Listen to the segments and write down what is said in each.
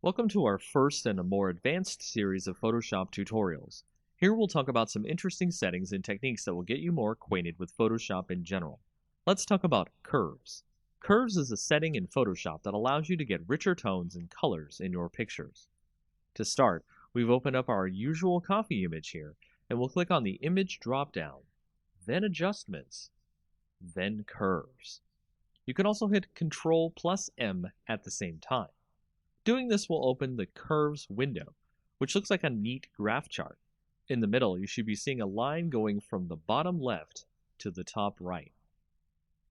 Welcome to our first and a more advanced series of Photoshop tutorials. Here we'll talk about some interesting settings and techniques that will get you more acquainted with Photoshop in general. Let's talk about curves. Curves is a setting in Photoshop that allows you to get richer tones and colors in your pictures. To start, we've opened up our usual coffee image here, and we'll click on the Image drop-down, then Adjustments, then Curves. You can also hit Ctrl+M at the same time. Doing this will open the Curves window, which looks like a neat graph chart. In the middle, you should be seeing a line going from the bottom left to the top right.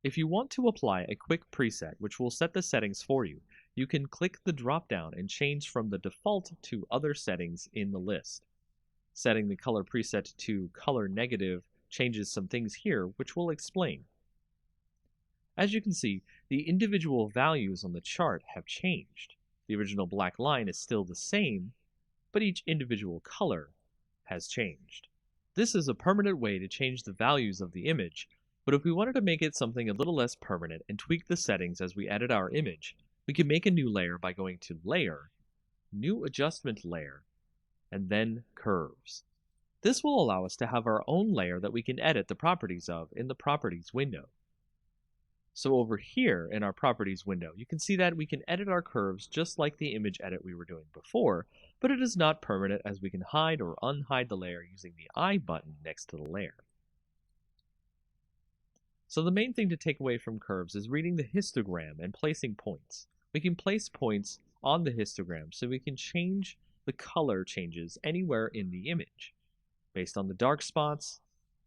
If you want to apply a quick preset which will set the settings for you, you can click the drop-down and change from the default to other settings in the list. Setting the color preset to color negative changes some things here, which we'll explain. As you can see, the individual values on the chart have changed. The original black line is still the same, but each individual color has changed. This is a permanent way to change the values of the image, but if we wanted to make it something a little less permanent and tweak the settings as we edit our image, we can make a new layer by going to Layer, New Adjustment Layer, and then Curves. This will allow us to have our own layer that we can edit the properties of in the Properties window. So over here in our Properties window, you can see that we can edit our curves just like the image edit we were doing before, but it is not permanent as we can hide or unhide the layer using the I button next to the layer. So the main thing to take away from curves is reading the histogram and placing points. We can place points on the histogram so we can change the color changes anywhere in the image, based on the dark spots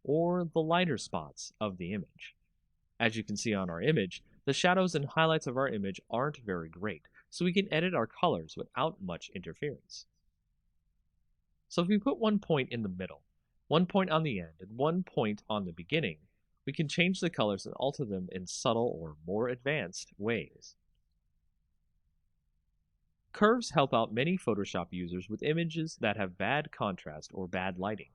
or the lighter spots of the image. As you can see on our image, the shadows and highlights of our image aren't very great, so we can edit our colors without much interference. So if we put one point in the middle, one point on the end, and one point on the beginning, we can change the colors and alter them in subtle or more advanced ways. Curves help out many Photoshop users with images that have bad contrast or bad lighting.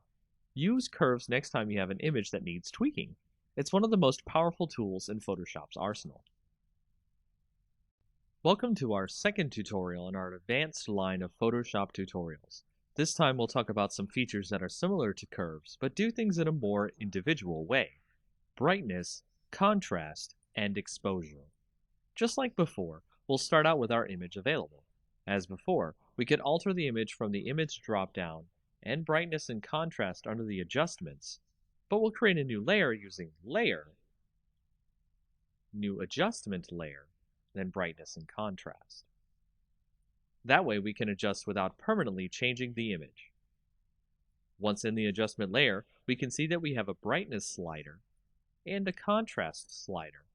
Use curves next time you have an image that needs tweaking. It's one of the most powerful tools in Photoshop's arsenal. Welcome to our second tutorial in our advanced line of Photoshop tutorials. This time we'll talk about some features that are similar to curves, but do things in a more individual way. Brightness, contrast, and exposure. Just like before, we'll start out with our image available. As before, we could alter the image from the Image drop-down and brightness and contrast under the Adjustments, but we'll create a new layer using Layer, New Adjustment Layer, then Brightness and Contrast. That way we can adjust without permanently changing the image. Once in the adjustment layer, we can see that we have a brightness slider and a contrast slider.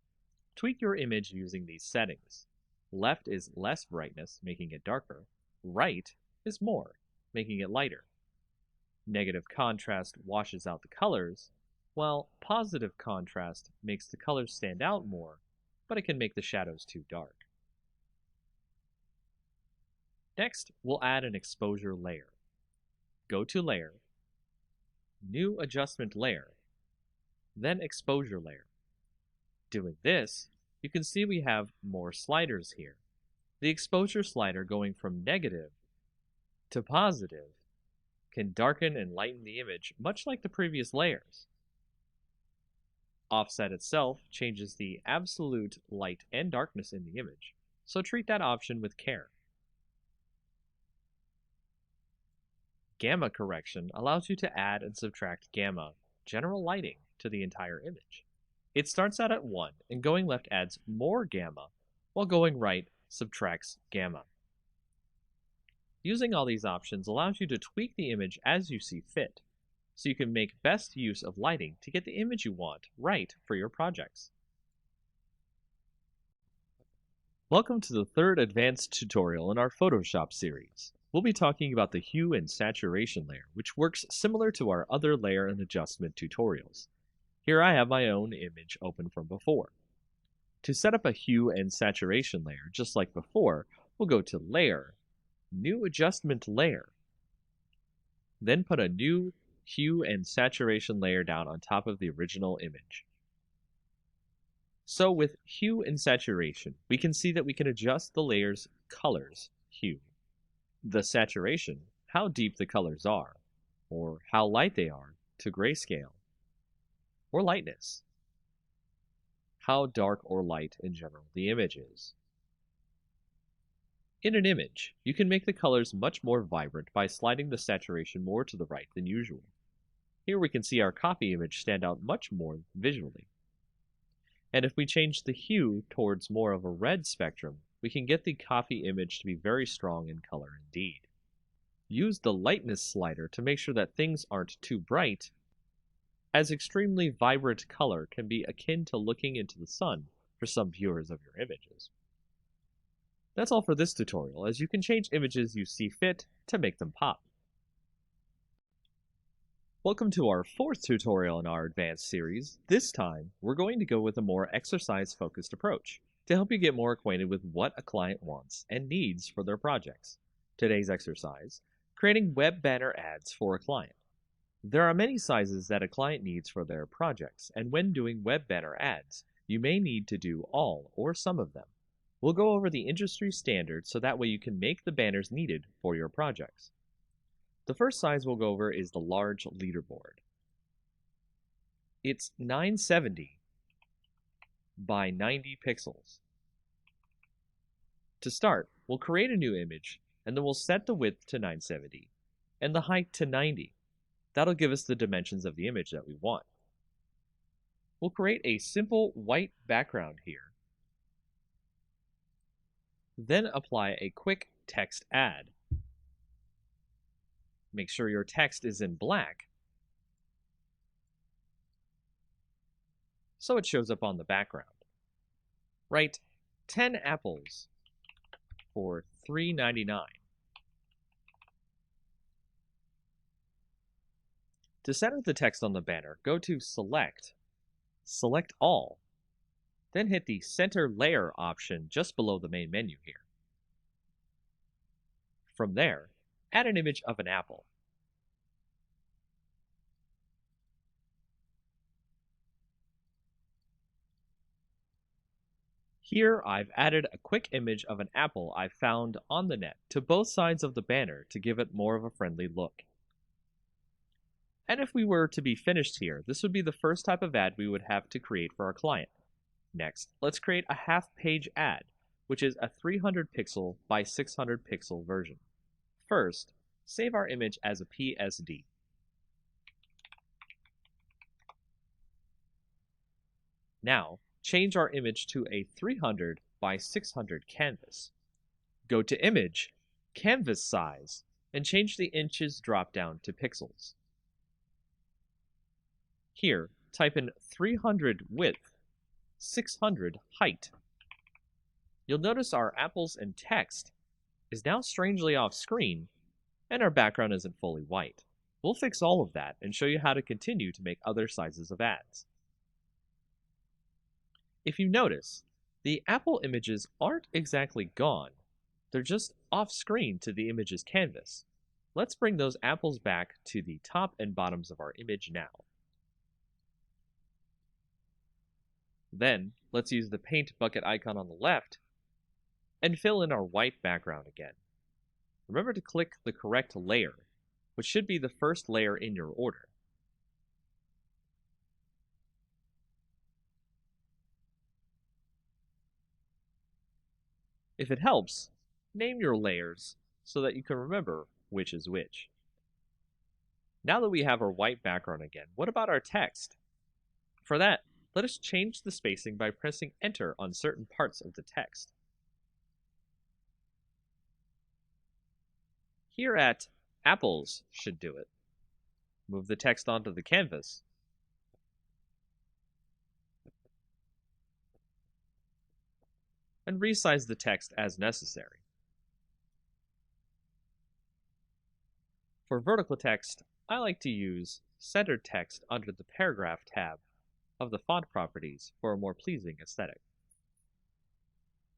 Tweak your image using these settings. Left is less brightness, making it darker. Right is more, making it lighter. Negative contrast washes out the colors, while positive contrast makes the colors stand out more, but it can make the shadows too dark. Next, we'll add an exposure layer. Go to Layer, New Adjustment Layer, then Exposure Layer. Doing this, you can see we have more sliders here. The exposure slider going from negative to positive can darken and lighten the image much like the previous layers. Offset itself changes the absolute light and darkness in the image, so treat that option with care. Gamma correction allows you to add and subtract gamma, general lighting, to the entire image. It starts out at 1, and going left adds more gamma, while going right subtracts gamma. Using all these options allows you to tweak the image as you see fit, so you can make best use of lighting to get the image you want right for your projects. Welcome to the third advanced tutorial in our Photoshop series. We'll be talking about the hue and saturation layer, which works similar to our other layer and adjustment tutorials. Here I have my own image open from before. To set up a hue and saturation layer, just like before, we'll go to Layer, New Adjustment Layer. Then put a new hue and saturation layer down on top of the original image. So with hue and saturation, we can see that we can adjust the layer's color's hue. The saturation, how deep the colors are, or how light they are, to grayscale, or lightness, how dark or light in general the image is. In an image, you can make the colors much more vibrant by sliding the saturation more to the right than usual. Here we can see our copy image stand out much more visually. And if we change the hue towards more of a red spectrum, we can get the copy image to be very strong in color indeed. Use the lightness slider to make sure that things aren't too bright, as extremely vibrant color can be akin to looking into the sun for some viewers of your images. That's all for this tutorial, as you can change images you see fit to make them pop. Welcome to our fourth tutorial in our advanced series. This time, we're going to go with a more exercise-focused approach to help you get more acquainted with what a client wants and needs for their projects. Today's exercise, creating web banner ads for a client. There are many sizes that a client needs for their projects, and when doing web banner ads, you may need to do all or some of them. We'll go over the industry standards so that way you can make the banners needed for your projects. The first size we'll go over is the large leaderboard. It's 970 by 90 pixels. To start, we'll create a new image, and then we'll set the width to 970 and the height to 90. That'll give us the dimensions of the image that we want. We'll create a simple white background here. Then apply a quick text add. Make sure your text is in black so it shows up on the background. Write 10 apples for $3.99. To center the text on the banner, go to Select All, then hit the Center Layer option just below the main menu here. From there, add an image of an apple. Here I've added a quick image of an apple I found on the net to both sides of the banner to give it more of a friendly look. And if we were to be finished here, this would be the first type of ad we would have to create for our client. Next, let's create a half-page ad, which is a 300 pixel by 600 pixel version. First, save our image as a PSD. Now, change our image to a 300 by 600 canvas. Go to Image, Canvas Size, and change the inches drop-down to pixels. Here, type in 300 width, 600 height. You'll notice our apples and text is now strangely off screen, and our background isn't fully white. We'll fix all of that and show you how to continue to make other sizes of ads. If you notice, the apple images aren't exactly gone. They're just off screen to the image's canvas. Let's bring those apples back to the top and bottoms of our image now. Then, let's use the paint bucket icon on the left and fill in our white background again. Remember to click the correct layer, which should be the first layer in your order. If it helps, name your layers so that you can remember which is which. Now that we have our white background again, what about our text? For that, let us change the spacing by pressing Enter on certain parts of the text. Here at Apples should do it. Move the text onto the canvas. And resize the text as necessary. For vertical text, I like to use centered text under the Paragraph tab of the font properties for a more pleasing aesthetic.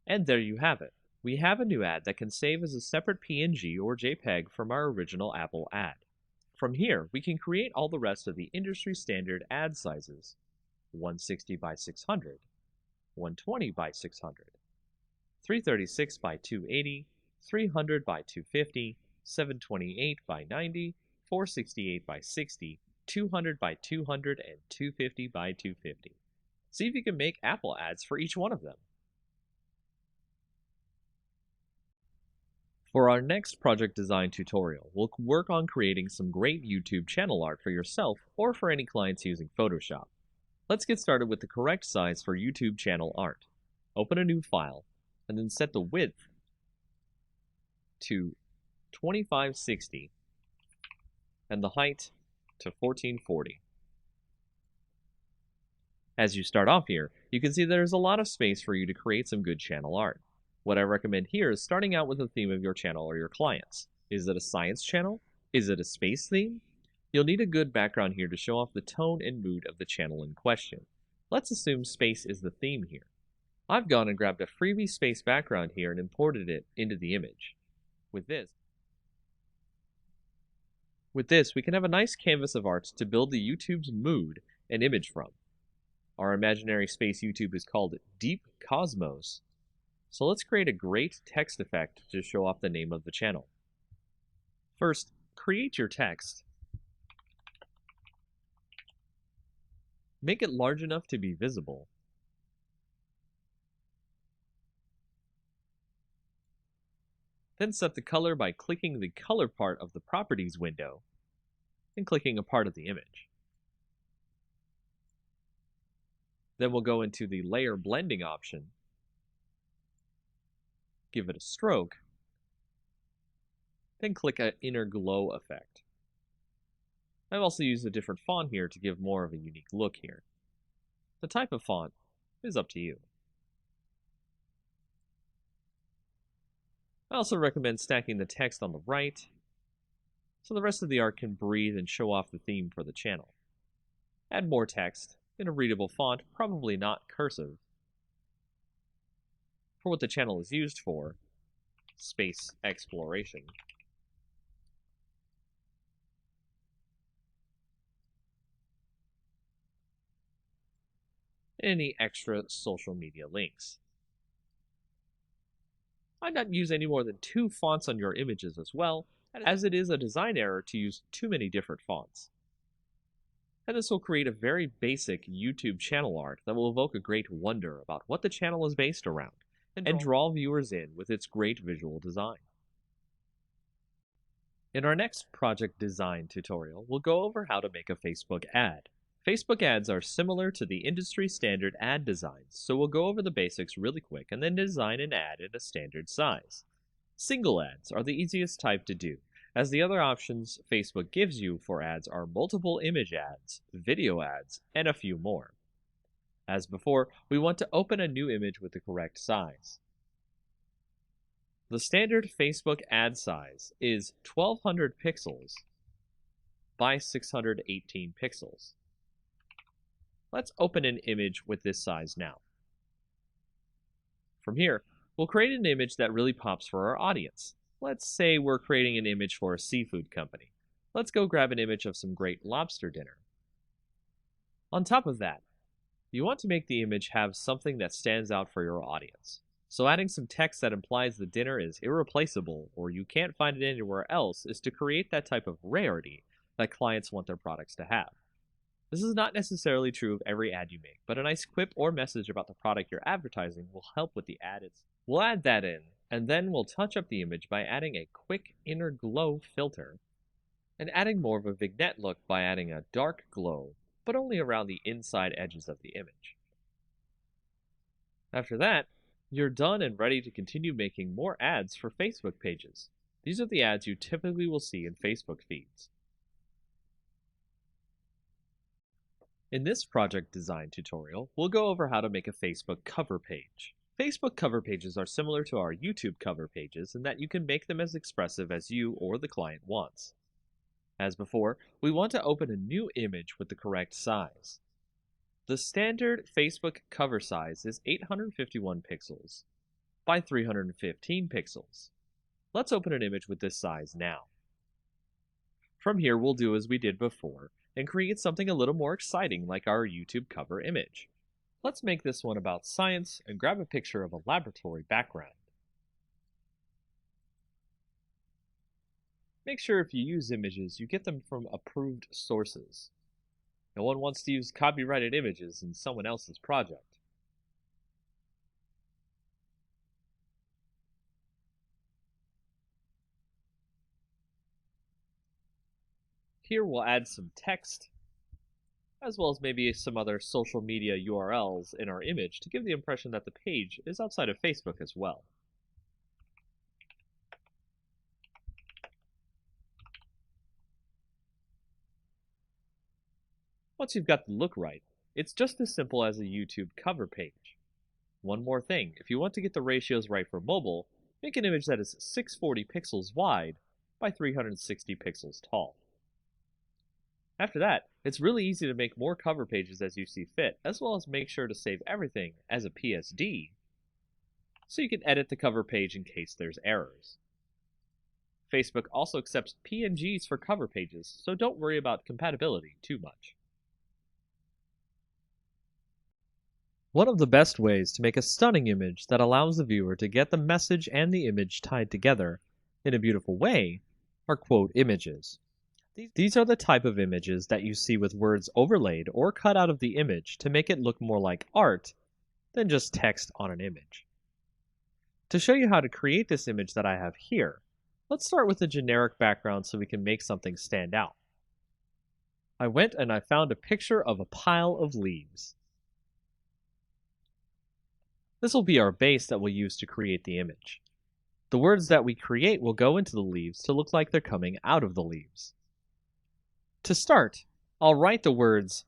And there you have it. We have a new ad that can save as a separate PNG or JPEG from our original Apple ad. From here, we can create all the rest of the industry standard ad sizes: 160 by 600, 120 by 600, 336 by 280, 300 by 250, 728 by 90, 468 by 60, 200 by 200, and 250 by 250. See if you can make Apple ads for each one of them. For our next project design tutorial, we'll work on creating some great YouTube channel art for yourself or for any clients using Photoshop. Let's get started with the correct size for YouTube channel art. Open a new file, and then set the width to 2560 and the height to 1440. As you start off here, you can see there's a lot of space for you to create some good channel art. What I recommend here is starting out with the theme of your channel or your clients. Is it a science channel? Is it a space theme? You'll need a good background here to show off the tone and mood of the channel in question. Let's assume space is the theme here. I've gone and grabbed a freebie space background here and imported it into the image. With this, we can have a nice canvas of art to build the YouTube's mood and image from. Our imaginary space YouTube is called Deep Cosmos. So let's create a great text effect to show off the name of the channel. First, create your text. Make it large enough to be visible. Then set the color by clicking the color part of the properties window and clicking a part of the image. Then we'll go into the layer blending option, give it a stroke, then click an inner glow effect. I've also used a different font here to give more of a unique look here. The type of font is up to you. I also recommend stacking the text on the right so the rest of the art can breathe and show off the theme for the channel. Add more text in a readable font, probably not cursive, for what the channel is used for, space exploration. Any extra social media links. I'd not use any more than 2 fonts on your images as well, as it is a design error to use too many different fonts. And this will create a very basic YouTube channel art that will evoke a great wonder about what the channel is based around, and draw viewers in with its great visual design. In our next project design tutorial, we'll go over how to make a Facebook ad. Facebook ads are similar to the industry standard ad designs, so we'll go over the basics really quick and then design an ad in a standard size. Single ads are the easiest type to do, as the other options Facebook gives you for ads are multiple image ads, video ads, and a few more. As before, we want to open a new image with the correct size. The standard Facebook ad size is 1200 pixels by 618 pixels. Let's open an image with this size now. From here, we'll create an image that really pops for our audience. Let's say we're creating an image for a seafood company. Let's go grab an image of some great lobster dinner. On top of that, you want to make the image have something that stands out for your audience. So adding some text that implies the dinner is irreplaceable or you can't find it anywhere else is to create that type of rarity that clients want their products to have. This is not necessarily true of every ad you make, but a nice quip or message about the product you're advertising will help with the ad. We'll add that in, and then we'll touch up the image by adding a quick inner glow filter, and adding more of a vignette look by adding a dark glow, but only around the inside edges of the image. After that, you're done and ready to continue making more ads for Facebook pages. These are the ads you typically will see in Facebook feeds. In this project design tutorial, we'll go over how to make a Facebook cover page. Facebook cover pages are similar to our YouTube cover pages in that you can make them as expressive as you or the client wants. As before, we want to open a new image with the correct size. The standard Facebook cover size is 851 pixels by 315 pixels. Let's open an image with this size now. From here, we'll do as we did before and create something a little more exciting like our YouTube cover image. Let's make this one about science and grab a picture of a laboratory background. Make sure if you use images, you get them from approved sources. No one wants to use copyrighted images in someone else's project. Here we'll add some text, as well as maybe some other social media URLs in our image to give the impression that the page is outside of Facebook as well. Once you've got the look right, it's just as simple as a YouTube cover page. One more thing, if you want to get the ratios right for mobile, make an image that is 640 pixels wide by 360 pixels tall. After that, it's really easy to make more cover pages as you see fit, as well as make sure to save everything as a PSD, so you can edit the cover page in case there's errors. Facebook also accepts PNGs for cover pages, so don't worry about compatibility too much. One of the best ways to make a stunning image that allows the viewer to get the message and the image tied together in a beautiful way are quote images. These are the type of images that you see with words overlaid or cut out of the image to make it look more like art than just text on an image. To show you how to create this image that I have here, let's start with a generic background so we can make something stand out. I went and I found a picture of a pile of leaves. This will be our base that we'll use to create the image. The words that we create will go into the leaves to look like they're coming out of the leaves. To start, I'll write the words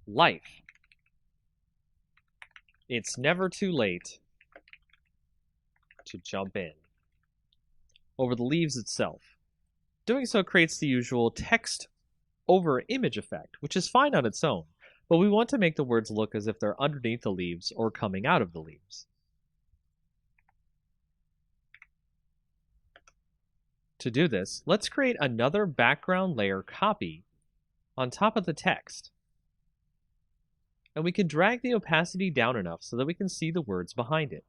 life. It's never too late to jump in over the leaves itself. Doing so creates the usual text over image effect, which is fine on its own, but we want to make the words look as if they're underneath the leaves or coming out of the leaves. To do this, let's create another background layer copy on top of the text. And we can drag the opacity down enough so that we can see the words behind it.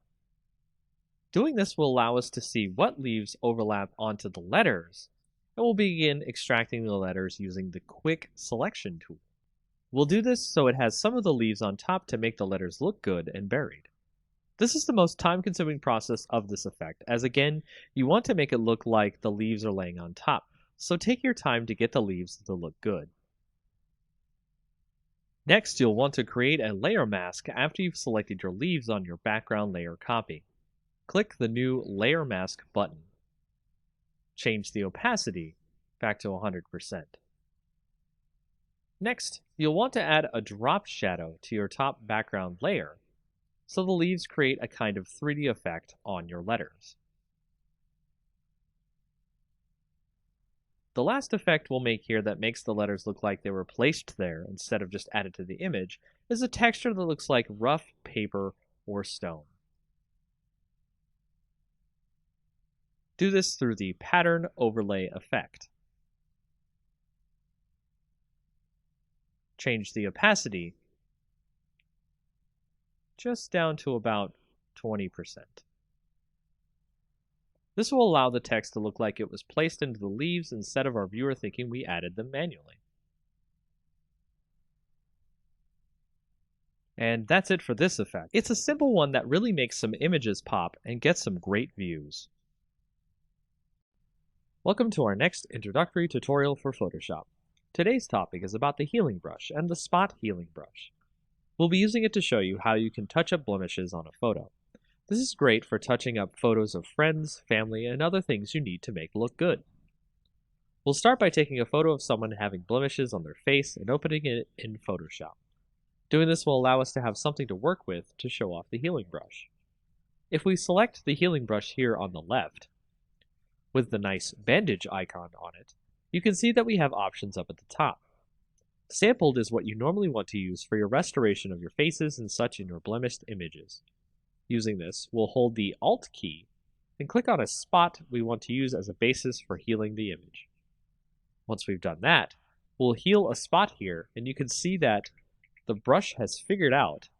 Doing this will allow us to see what leaves overlap onto the letters, and we'll begin extracting the letters using the Quick Selection tool. We'll do this so it has some of the leaves on top to make the letters look good and buried. This is the most time-consuming process of this effect, as again, you want to make it look like the leaves are laying on top, so take your time to get the leaves to look good. Next, you'll want to create a layer mask after you've selected your leaves on your background layer copy. Click the new Layer Mask button. Change the opacity back to 100%. Next, you'll want to add a drop shadow to your top background layer, so the leaves create a kind of 3D effect on your letters. The last effect we'll make here that makes the letters look like they were placed there instead of just added to the image is a texture that looks like rough paper or stone. Do this through the Pattern Overlay effect. Change the opacity just down to about 20%. This will allow the text to look like it was placed into the leaves instead of our viewer thinking we added them manually. And that's it for this effect. It's a simple one that really makes some images pop and gets some great views. Welcome to our next introductory tutorial for Photoshop. Today's topic is about the healing brush and the spot healing brush. We'll be using it to show you how you can touch up blemishes on a photo. This is great for touching up photos of friends, family, and other things you need to make look good. We'll start by taking a photo of someone having blemishes on their face and opening it in Photoshop. Doing this will allow us to have something to work with to show off the healing brush. If we select the healing brush here on the left, with the nice bandage icon on it, you can see that we have options up at the top. Sampled is what you normally want to use for your restoration of your faces and such in your blemished images. Using this, we'll hold the Alt key and click on a spot we want to use as a basis for healing the image. Once we've done that, we'll heal a spot here, and you can see that the brush has figured out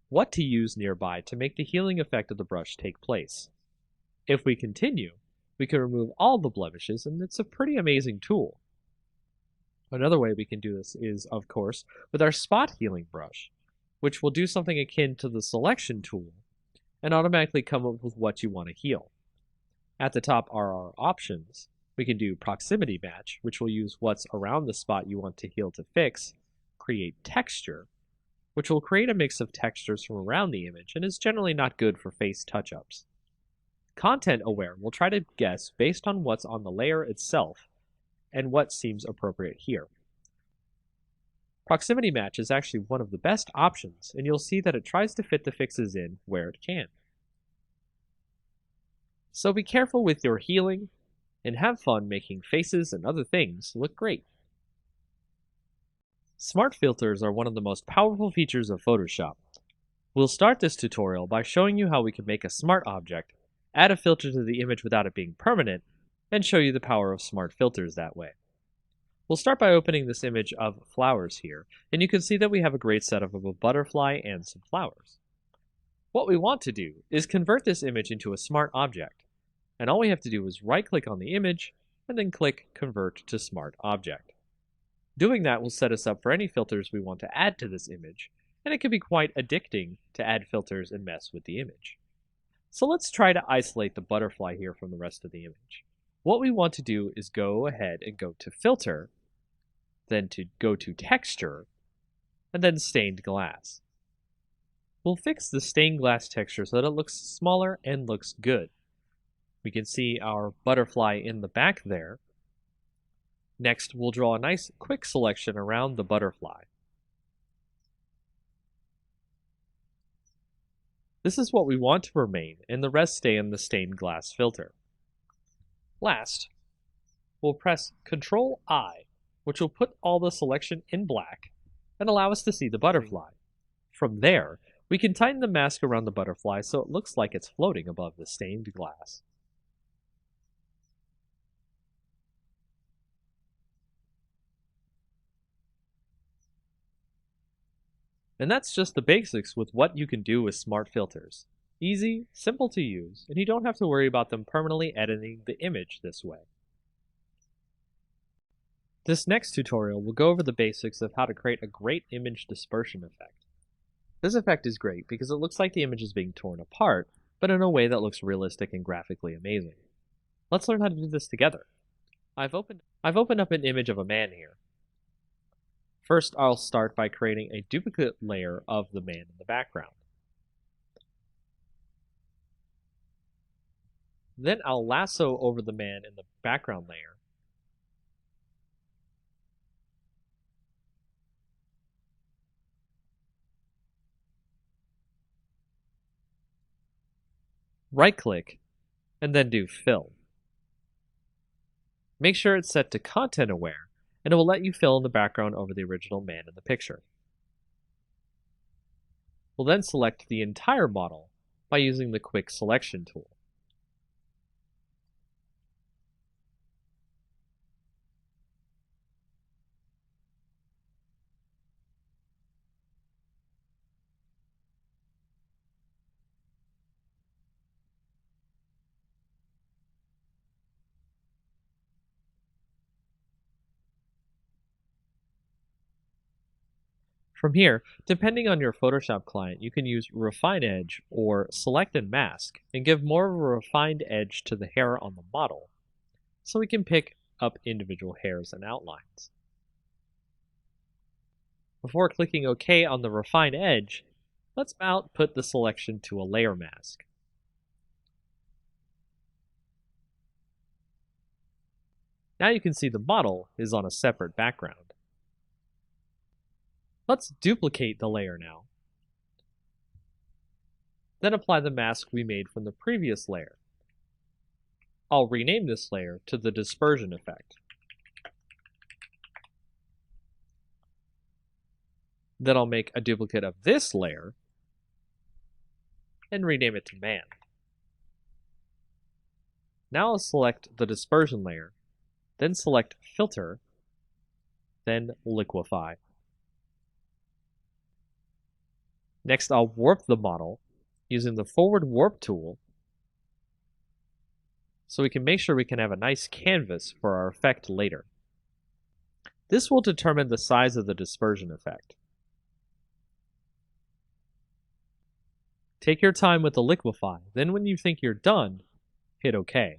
what to use nearby to make the healing effect of the brush take place. If we continue, We can remove all the blemishes, and it's a pretty amazing tool. Another way we can do this is, of course, with our spot healing brush, which will do something akin to the selection tool and automatically come up with what you want to heal. At the top are our options. We can do proximity match, which will use what's around the spot you want to heal to fix, create texture, which will create a mix of textures from around the image and is generally not good for face touch-ups. Content aware will try to guess based on what's on the layer itself and what seems appropriate here. Proximity match is actually one of the best options, and you'll see that it tries to fit the fixes in where it can. So be careful with your healing, and have fun making faces and other things look great. Smart filters are one of the most powerful features of Photoshop. We'll start this tutorial by showing you how we can make a smart object, add a filter to the image without it being permanent, and show you the power of smart filters that way. We'll start by opening this image of flowers here, and you can see that we have a great setup of a butterfly and some flowers. What we want to do is convert this image into a smart object, and all we have to do is right-click on the image and then click Convert to Smart Object. Doing that will set us up for any filters we want to add to this image, and it can be quite addicting to add filters and mess with the image. So let's try to isolate the butterfly here from the rest of the image. What we want to do is go ahead and go to Filter, then to go to Texture, and then Stained Glass. We'll fix the stained glass texture so that it looks smaller and looks good. We can see our butterfly in the back there. Next, we'll draw a nice quick selection around the butterfly. This is what we want to remain, and the rest stay in the stained glass filter. Last, we'll press Ctrl-I, which will put all the selection in black and allow us to see the butterfly. From there, we can tighten the mask around the butterfly so it looks like it's floating above the stained glass. And that's just the basics with what you can do with smart filters. Easy, simple to use, and you don't have to worry about them permanently editing the image this way. This next tutorial will go over the basics of how to create a great image dispersion effect. This effect is great because it looks like the image is being torn apart, but in a way that looks realistic and graphically amazing. Let's learn how to do this together. I've opened up an image of a man here. First, I'll start by creating a duplicate layer of the man in the background. Then I'll lasso over the man in the background layer. Right-click, and then do Fill. Make sure it's set to Content Aware, and it will let you fill in the background over the original man in the picture. We'll then select the entire model by using the Quick Selection tool. From here, depending on your Photoshop client, you can use Refine Edge or Select and Mask and give more of a refined edge to the hair on the model, so we can pick up individual hairs and outlines. Before clicking OK on the Refine Edge, let's output the selection to a layer mask. Now you can see the model is on a separate background. Let's duplicate the layer now. Then apply the mask we made from the previous layer. I'll rename this layer to the dispersion effect. Then I'll make a duplicate of this layer and rename it to man. Now I'll select the dispersion layer, then select filter, then liquify. Next, I'll warp the model using the forward warp tool so we can make sure we can have a nice canvas for our effect later. This will determine the size of the dispersion effect. Take your time with the liquefy, then when you think you're done, hit OK.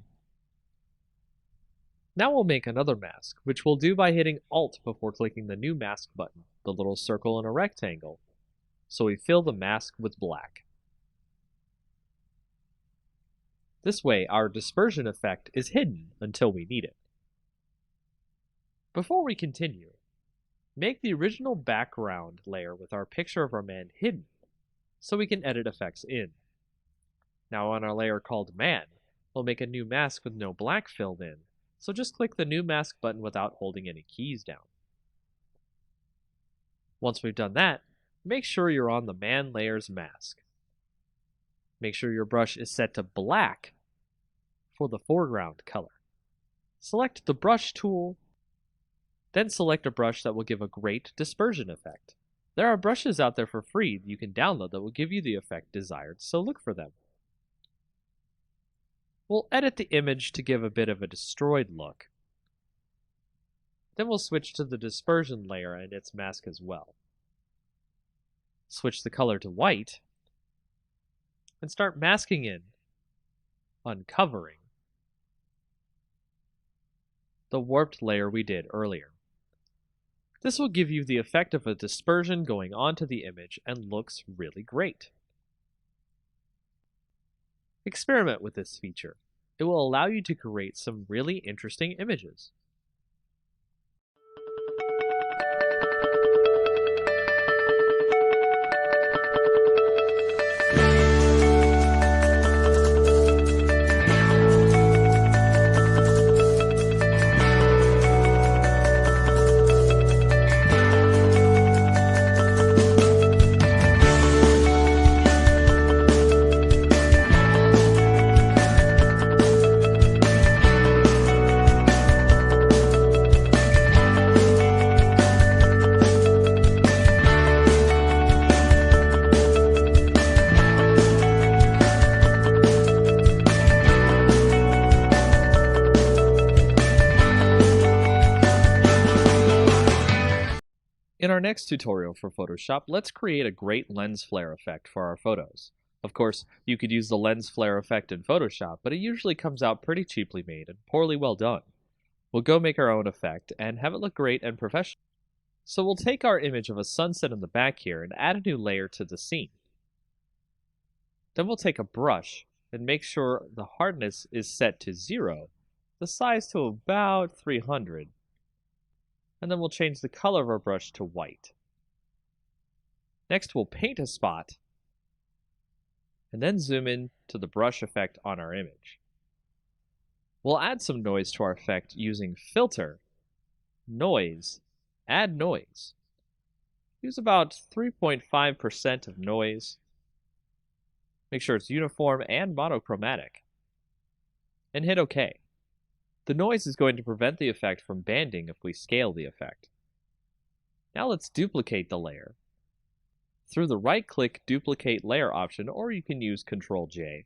Now we'll make another mask, which we'll do by hitting Alt before clicking the new mask button, the little circle in a rectangle, so we fill the mask with black. This way, our dispersion effect is hidden until we need it. Before we continue, make the original background layer with our picture of our man hidden, so we can edit effects in. Now on our layer called Man, we'll make a new mask with no black filled in, so just click the new mask button without holding any keys down. Once we've done that, make sure you're on the Man layer's mask. Make sure your brush is set to black for the foreground color. Select the brush tool, then select a brush that will give a great dispersion effect. There are brushes out there for free you can download that will give you the effect desired, so look for them. We'll edit the image to give a bit of a destroyed look. Then we'll switch to the dispersion layer and its mask as well. Switch the color to white, and start masking in, uncovering, the warped layer we did earlier. This will give you the effect of a dispersion going onto the image and looks really great. Experiment with this feature. It will allow you to create some really interesting images. In our next tutorial for Photoshop, let's create a great lens flare effect for our photos. Of course, you could use the lens flare effect in Photoshop, but it usually comes out pretty cheaply made and poorly well done. We'll go make our own effect and have it look great and professional. So we'll take our image of a sunset in the back here and add a new layer to the scene. Then we'll take a brush and make sure the hardness is set to 0, the size to about 300. And then we'll change the color of our brush to white. Next, we'll paint a spot, and then zoom in to the brush effect on our image. We'll add some noise to our effect using Filter, Noise, Add Noise. Use about 3.5% of noise. Make sure it's uniform and monochromatic. And hit OK. The noise is going to prevent the effect from banding if we scale the effect. Now let's duplicate the layer. Through the right-click Duplicate Layer option, or you can use Ctrl-J.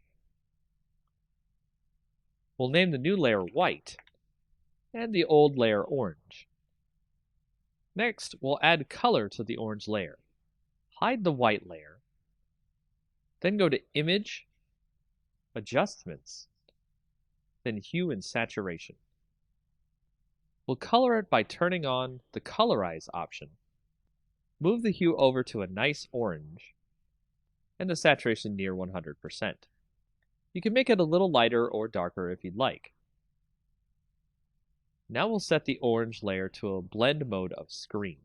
We'll name the new layer White, and the old layer Orange. Next, we'll add color to the orange layer. Hide the white layer. Then go to Image, Adjustments, then Hue and Saturation. We'll color it by turning on the Colorize option. Move the hue over to a nice orange, and the saturation near 100%. You can make it a little lighter or darker if you'd like. Now we'll set the orange layer to a blend mode of Screen.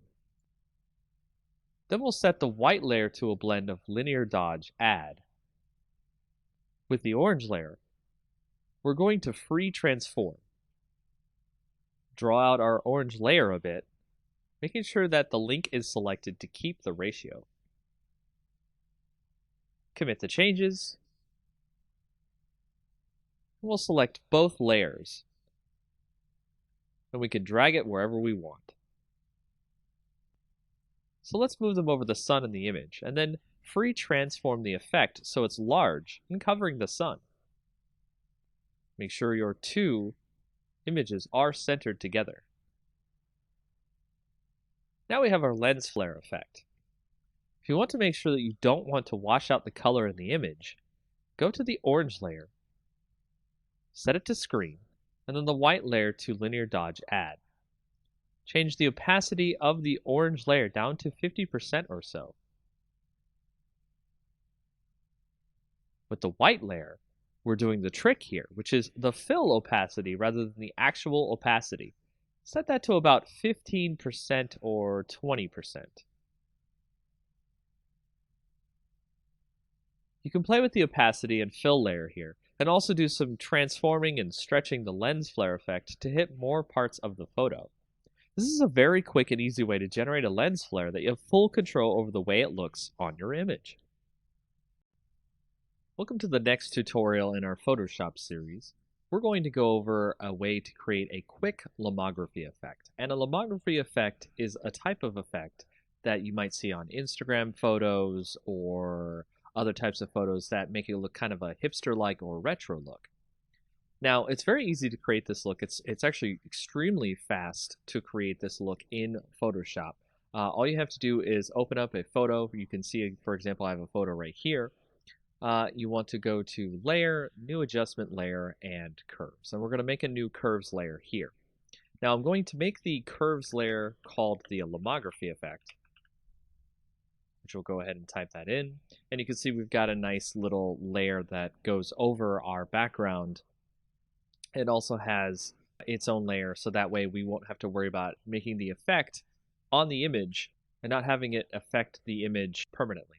Then we'll set the white layer to a blend of Linear Dodge Add. With the orange layer, we're going to free transform. Draw out our orange layer a bit, making sure that the link is selected to keep the ratio. Commit the changes. We'll select both layers, and we can drag it wherever we want. So let's move them over the sun in the image, and then free transform the effect so it's large and covering the sun. Make sure your two images are centered together. Now we have our lens flare effect. If you want to make sure that you don't want to wash out the color in the image, go to the orange layer, set it to screen, and then the white layer to linear dodge add. Change the opacity of the orange layer down to 50% or so. With the white layer, we're doing the trick here, which is the fill opacity rather than the actual opacity. Set that to about 15% or 20%. You can play with the opacity and fill layer here, and also do some transforming and stretching the lens flare effect to hit more parts of the photo. This is a very quick and easy way to generate a lens flare that you have full control over the way it looks on your image. Welcome to the next tutorial in our Photoshop series. We're going to go over a way to create a quick lomography effect. And a lomography effect is a type of effect that you might see on Instagram photos or other types of photos that make it look kind of a hipster-like or retro look. Now, it's very easy to create this look. It's actually extremely fast to create this look in Photoshop. All you have to do is open up a photo. You can see, for example, I have a photo right here. You want to go to Layer, New Adjustment Layer, and Curves. And we're going to make a new Curves layer here. Now, I'm going to make the Curves layer called the lomography effect, which we'll go ahead and type that in. And you can see we've got a nice little layer that goes over our background. It also has its own layer, so that way we won't have to worry about making the effect on the image and not having it affect the image permanently.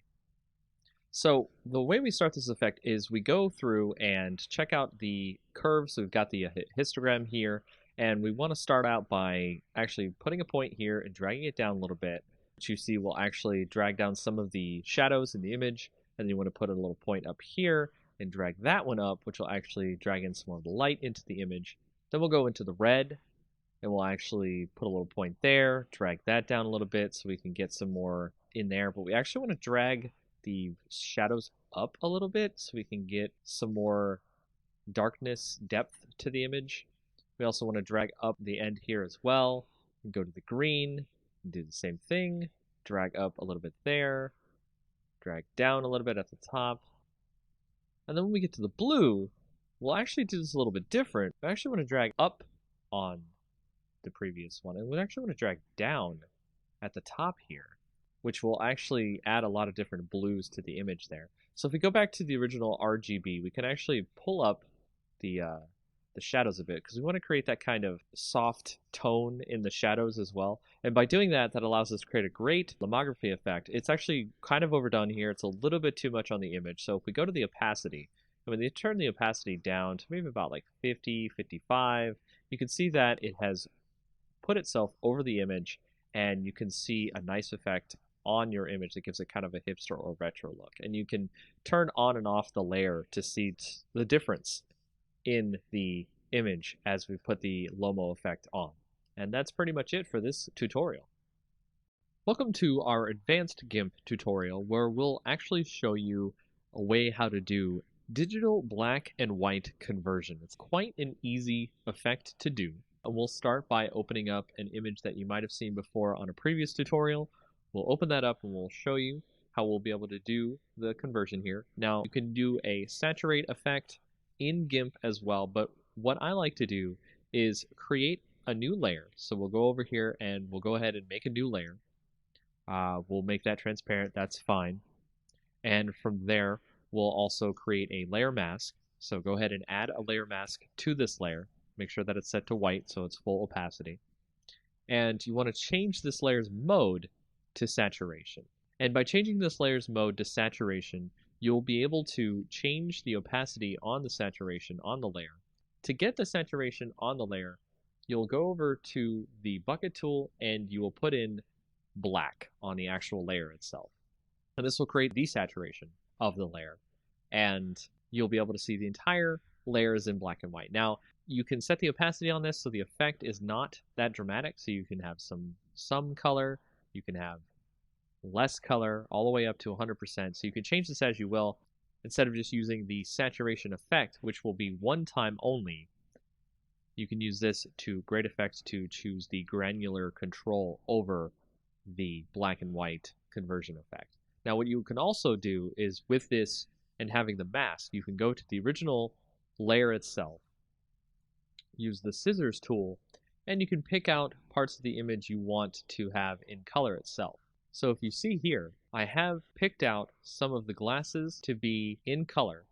So the way we start this effect is we go through and check out the curves. So we've got the histogram here, and we want to start out by actually putting a point here and dragging it down a little bit, which you see will actually drag down some of the shadows in the image. And then you want to put a little point up here and drag that one up, which will actually drag in some more light into the image. Then we'll go into the red, and we'll actually put a little point there, drag that down a little bit so we can get some more in there. But we actually want to drag the shadows up a little bit so we can get some more darkness depth to the image. We also want to drag up the end here as well and go to the green and do the same thing. Drag up a little bit there, drag down a little bit at the top. And then when we get to the blue, we'll actually do this a little bit different. We actually want to drag up on the previous one, and we actually want to drag down at the top here, which will actually add a lot of different blues to the image there. So if we go back to the original RGB, we can actually pull up the shadows a bit, because we want to create that kind of soft tone in the shadows as well. And by doing that, that allows us to create a great lomography effect. It's actually kind of overdone here. It's a little bit too much on the image. So if we go to the opacity, and when you turn the opacity down to maybe about like 50, 55, you can see that it has put itself over the image, and you can see a nice effect on your image that gives it kind of a hipster or retro look. And you can turn on and off the layer to see the difference in the image as we put the Lomo effect on. And that's pretty much it for this tutorial. Welcome to our advanced GIMP tutorial, where we'll actually show you a way how to do digital black and white conversion. It's quite an easy effect to do. And we'll start by opening up an image that you might have seen before on a previous tutorial. We'll open that up and we'll show you how we'll be able to do the conversion here. Now, you can do a saturate effect in GIMP as well, but what I like to do is create a new layer. So we'll go over here and we'll go ahead and make a new layer. We'll make that transparent, that's fine. And from there, we'll also create a layer mask. So go ahead and add a layer mask to this layer. Make sure that it's set to white so it's full opacity. And you want to change this layer's mode to saturation. And by changing this layer's mode to saturation, you'll be able to change the opacity on the saturation on the layer. To get the saturation on the layer, you'll go over to the bucket tool and you will put in black on the actual layer itself. And this will create desaturation of the layer. And you'll be able to see the entire layer is in black and white. Now, you can set the opacity on this so the effect is not that dramatic. So you can have some color, you can have less color, all the way up to 100%. So you can change this as you will. instead of just using the saturation effect, which will be one time only, you can use this to great effect to choose the granular control over the black and white conversion effect. Now what you can also do is with this and having the mask, you can go to the original layer itself, use the scissors tool, and you can pick out parts of the image you want to have in color itself. So if you see here, I have picked out some of the glasses to be in color,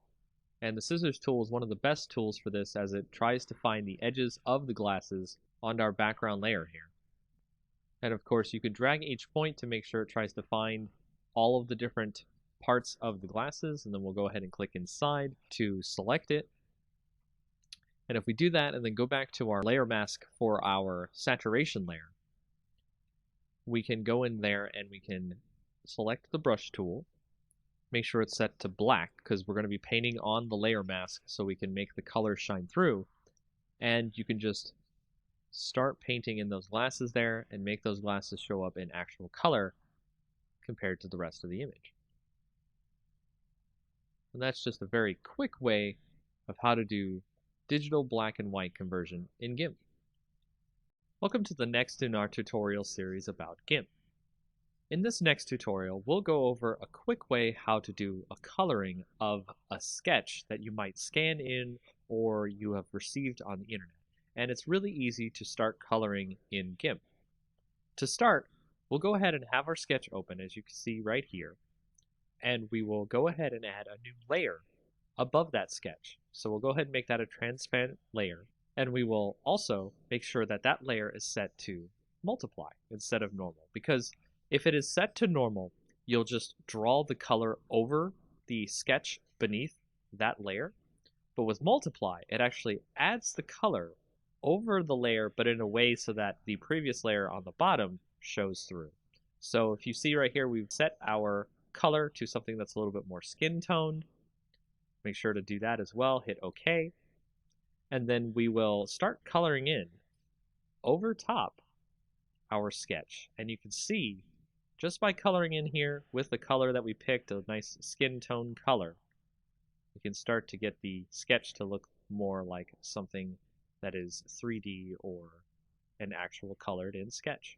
and the scissors tool is one of the best tools for this as it tries to find the edges of the glasses on our background layer here. And of course you can drag each point to make sure it tries to find all of the different parts of the glasses, and then we'll go ahead and click inside to select it. And if we do that and then go back to our layer mask for our saturation layer, we can go in there and we can select the brush tool, make sure it's set to black because we're going to be painting on the layer mask so we can make the color shine through, and you can just start painting in those glasses there and make those glasses show up in actual color compared to the rest of the image. And that's just a very quick way of how to do digital black and white conversion in GIMP. Welcome to the next in our tutorial series about GIMP. In this next tutorial, we'll go over a quick way how to do a coloring of a sketch that you might scan in or you have received on the internet. And it's really easy to start coloring in GIMP. To start, we'll go ahead and have our sketch open, as you can see right here, and we will go ahead and add a new layer above that sketch. So we'll go ahead and make that a transparent layer, and we will also make sure that that layer is set to multiply instead of normal, because if it is set to normal, you'll just draw the color over the sketch beneath that layer, but with multiply, it actually adds the color over the layer, but in a way so that the previous layer on the bottom shows through. So if you see right here, we've set our color to something that's a little bit more skin toned. Make sure to do that as well, hit OK. And then we will start coloring in over top our sketch. And you can see, just by coloring in here with the color that we picked, a nice skin tone color, we can start to get the sketch to look more like something that is 3D or an actual colored in sketch.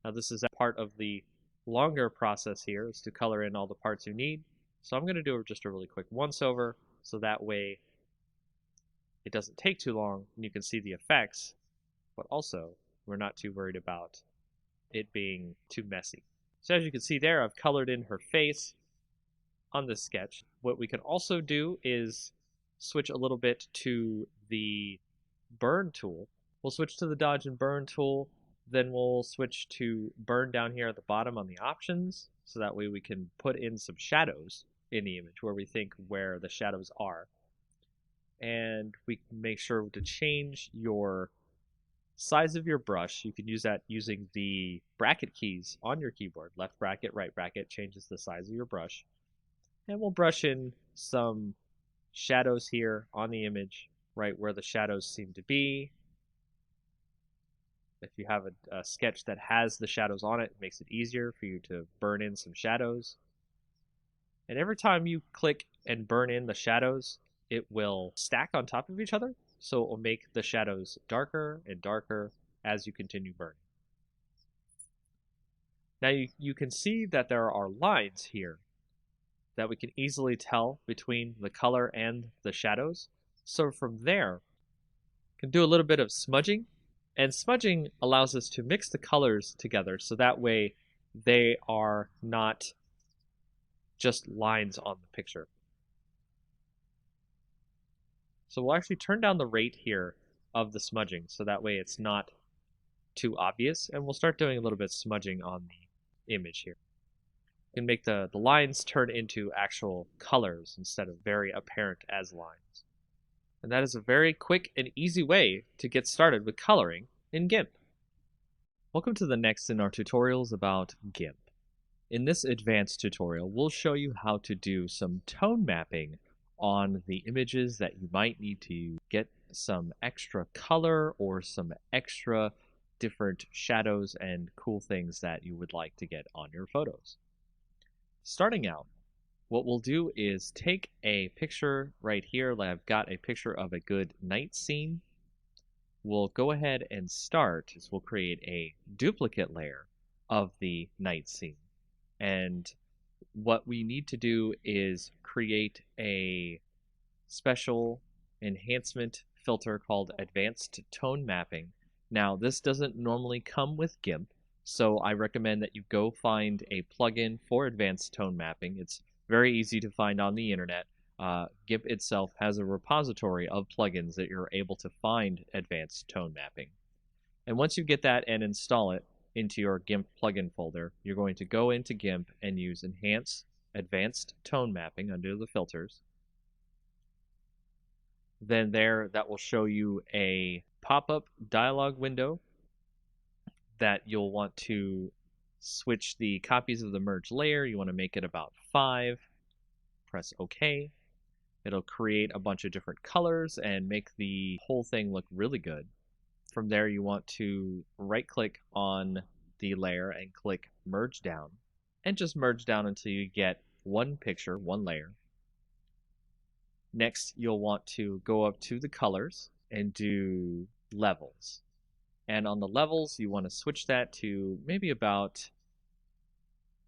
Now this is a part of the longer process here, is to color in all the parts you need. So I'm going to do just a really quick once over, so that way it doesn't take too long and you can see the effects, but also we're not too worried about it being too messy. So as you can see there, I've colored in her face on this sketch. What we can also do is switch a little bit to the burn tool. We'll switch to the dodge and burn tool, then we'll switch to burn down here at the bottom on the options, so that way we can put in some shadows in the image where we think where the shadows are. And we can make sure to change your size of your brush. You can use that using the bracket keys on your keyboard. Left bracket, right bracket changes the size of your brush. And we'll brush in some shadows here on the image, right where the shadows seem to be. If you have a sketch that has the shadows on it, it makes it easier for you to burn in some shadows. And every time you click and burn in the shadows, it will stack on top of each other, so it will make the shadows darker and darker as you continue burning. Now you can see that there are lines here that we can easily tell between the color and the shadows. So from there, we can do a little bit of smudging, and smudging allows us to mix the colors together so that way they are not just lines on the picture. So we'll actually turn down the rate here of the smudging so that way it's not too obvious, and we'll start doing a little bit of smudging on the image here. You can make the lines turn into actual colors instead of very apparent as lines. And that is a very quick and easy way to get started with coloring in GIMP. Welcome to the next in our tutorials about GIMP. In this advanced tutorial, we'll show you how to do some tone mapping on the images that you might need to get some extra color or some extra different shadows and cool things that you would like to get on your photos. Starting out, What we'll do is take a picture right here. Like I've got a picture of a good night scene. We'll go ahead and start. So we'll create a duplicate layer of the night scene. And what we need to do is create a special enhancement filter called Advanced Tone Mapping. Now, this doesn't normally come with GIMP, so I recommend that you go find a plugin for Advanced Tone Mapping. It's very easy to find on the internet. GIMP itself has a repository of plugins that you're able to find Advanced Tone Mapping. And once you get that and install it into your GIMP plugin folder, you're going to go into GIMP and use Enhance Advanced Tone Mapping under the filters. Then that will show you a pop-up dialog window that you'll want to switch the copies of the merge layer. You want to make it about 5. Press OK. It'll create a bunch of different colors and make the whole thing look really good. From there, you want to right-click on the layer and click Merge Down. And just merge down until you get one picture, one layer. Next, you'll want to go up to the colors and do levels. And on the levels, you want to switch that to maybe about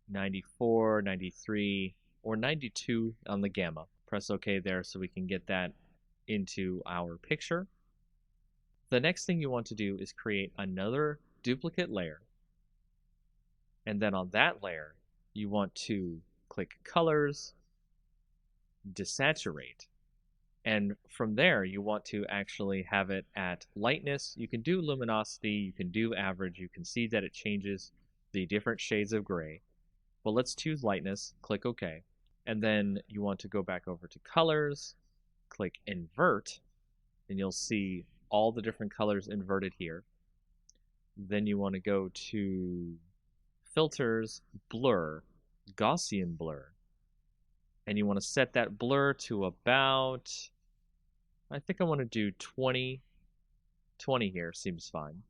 94, 93, or 92 on the gamma. Press OK there so we can get that into our picture. The next thing you want to do is create another duplicate layer. And then on that layer, you want to click Colors, Desaturate. And from there, you want to actually have it at lightness. You can do luminosity, you can do average. You can see that it changes the different shades of gray. But let's choose lightness, click OK. And then you want to go back over to colors, click invert, and you'll see all the different colors inverted here. Then you want to go to filters, blur, Gaussian blur. And you want to set that blur to about, I think I want to do 20. 20 here seems fine.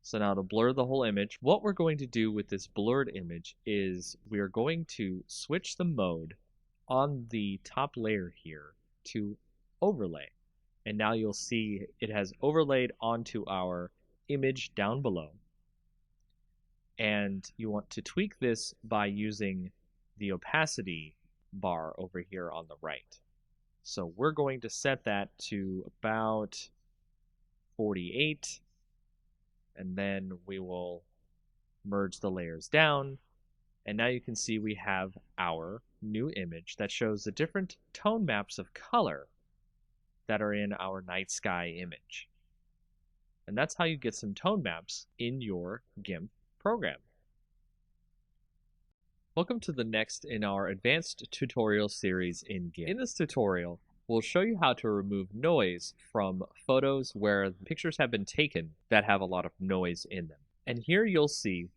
So now to blur the whole image, what we're going to do with this blurred image is we are going to switch the mode on the top layer here to overlay. And now you'll see it has overlaid onto our image down below. And you want to tweak this by using the opacity bar over here on the right. So we're going to set that to about 48, and then we will merge the layers down, and now you can see we have our new image that shows the different tone maps of color that are in our night sky image. And that's how you get some tone maps in your GIMP program. Welcome to the next in our advanced tutorial series in GIMP. In this tutorial, we'll show you how to remove noise from photos where pictures have been taken that have a lot of noise in them. And here you'll see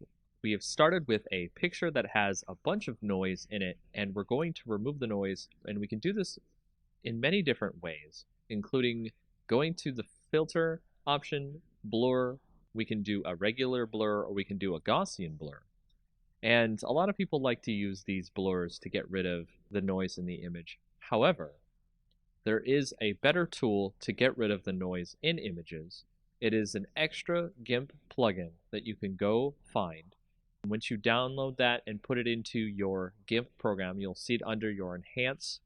we have started with a picture that has a bunch of noise in it, and we're going to remove the noise, and we can do this in many different ways, including going to the filter option, blur. We can do a regular blur, or we can do a Gaussian blur. And a lot of people like to use these blurs to get rid of the noise in the image. However, there is a better tool to get rid of the noise in images. It is an extra GIMP plugin that you can go find. Once you download that and put it into your GIMP program, you'll see it under your Enhance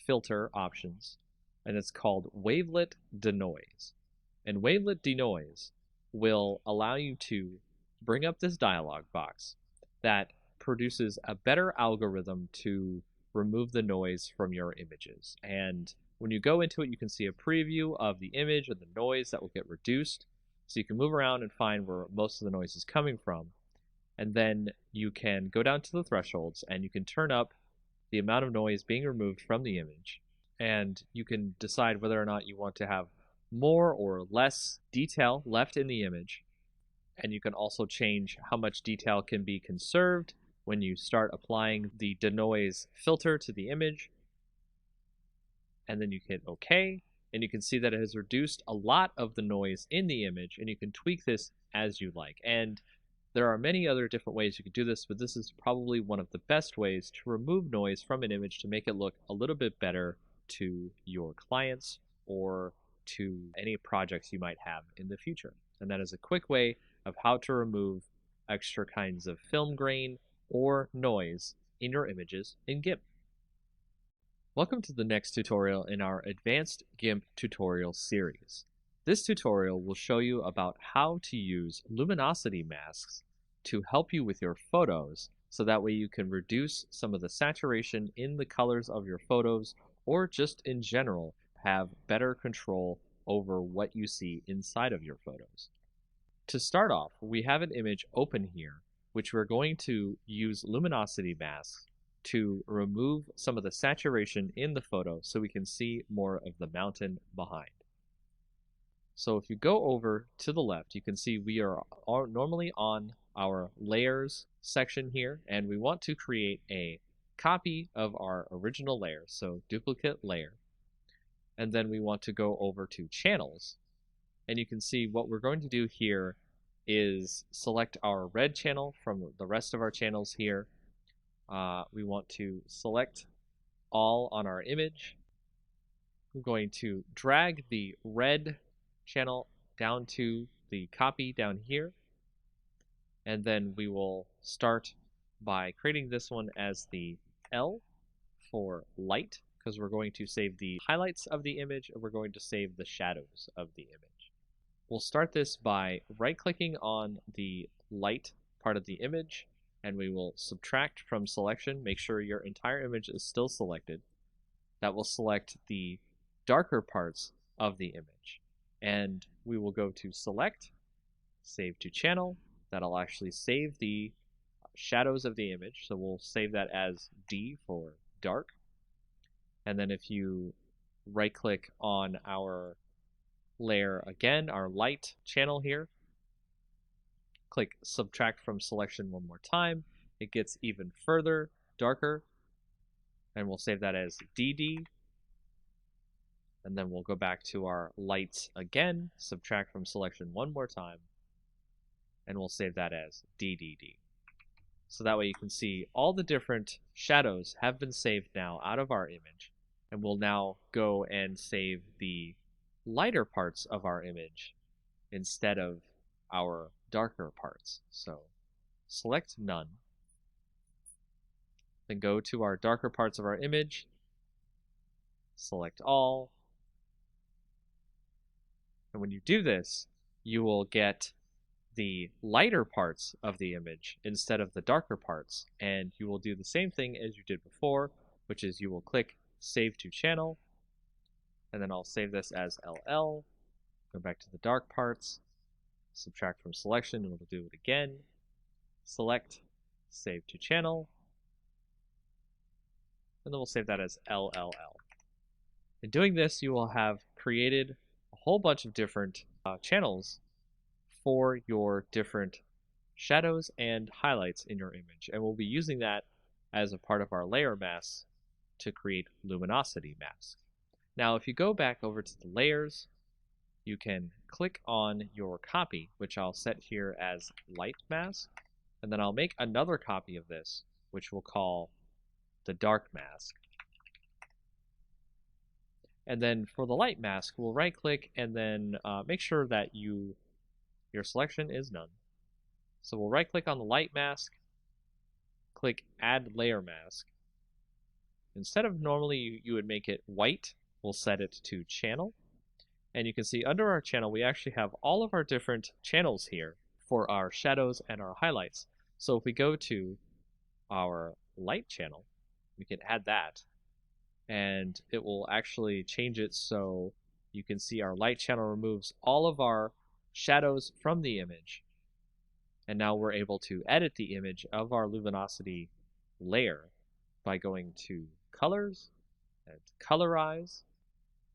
Filter options, and it's called Wavelet Denoise. And Wavelet Denoise will allow you to bring up this dialog box that produces a better algorithm to remove the noise from your images. And when you go into it, you can see a preview of the image and the noise that will get reduced. So you can move around and find where most of the noise is coming from. And then you can go down to the thresholds and you can turn up the amount of noise being removed from the image. And you can decide whether or not you want to have more or less detail left in the image. And you can also change how much detail can be conserved when you start applying the denoise filter to the image. And then you hit OK, and you can see that it has reduced a lot of the noise in the image, and you can tweak this as you like. And There are many other different ways you can do this, but this is probably one of the best ways to remove noise from an image to make it look a little bit better to your clients or to any projects you might have in the future. And that is a quick way of how to remove extra kinds of film grain or noise in your images in GIMP. Welcome to the next tutorial in our Advanced GIMP tutorial series. This tutorial will show you about how to use luminosity masks to help you with your photos, so that way you can reduce some of the saturation in the colors of your photos, or just in general have better control over what you see inside of your photos. To start off, we have an image open here, which we're going to use luminosity masks to remove some of the saturation in the photo so we can see more of the mountain behind. So if you go over to the left, you can see we are normally on our layers section here, and we want to create a copy of our original layer, so duplicate layer. And then we want to go over to channels, and you can see what we're going to do here is select our red channel from the rest of our channels here. We want to select all on our image. I'm going to drag the red channel down to the copy down here, and then we will start by creating this one as the L for light, because we're going to save the highlights of the image and we're going to save the shadows of the image. We'll start this by right-clicking on the light part of the image, and we will subtract from selection. Make sure your entire image is still selected. That will select the darker parts of the image. And we will go to select, save to channel. That'll actually save the shadows of the image. So we'll save that as D for dark. And then if you right-click on our layer again, our light channel here, click subtract from selection one more time, it gets even further darker, and we'll save that as DD. And then we'll go back to our lights again, subtract from selection one more time, and we'll save that as DDD. So that way you can see all the different shadows have been saved now out of our image, and we'll now go and save the lighter parts of our image instead of our darker parts. So select none, then go to our darker parts of our image, select all, and when you do this, you will get the lighter parts of the image instead of the darker parts, and you will do the same thing as you did before, which is you will click Save to Channel, and then I'll save this as LL, go back to the dark parts, subtract from selection, and we'll do it again, select, Save to Channel, and then we'll save that as LLL. In doing this, you will have created a whole bunch of different channels for your different shadows and highlights in your image, and we'll be using that as a part of our layer masks to create luminosity masks. Now if you go back over to the layers, you can click on your copy, which I'll set here as light mask, and then I'll make another copy of this, which we'll call the dark mask. And then for the light mask, we'll right click and then make sure that your selection is none. So we'll right click on the light mask, click add layer mask. Instead of normally you would make it white, we'll set it to channel. And you can see under our channel, we actually have all of our different channels here for our shadows and our highlights. So if we go to our light channel, we can add that, and it will actually change it so you can see our light channel removes all of our shadows from the image. And now we're able to edit the image of our luminosity layer by going to colors and colorize,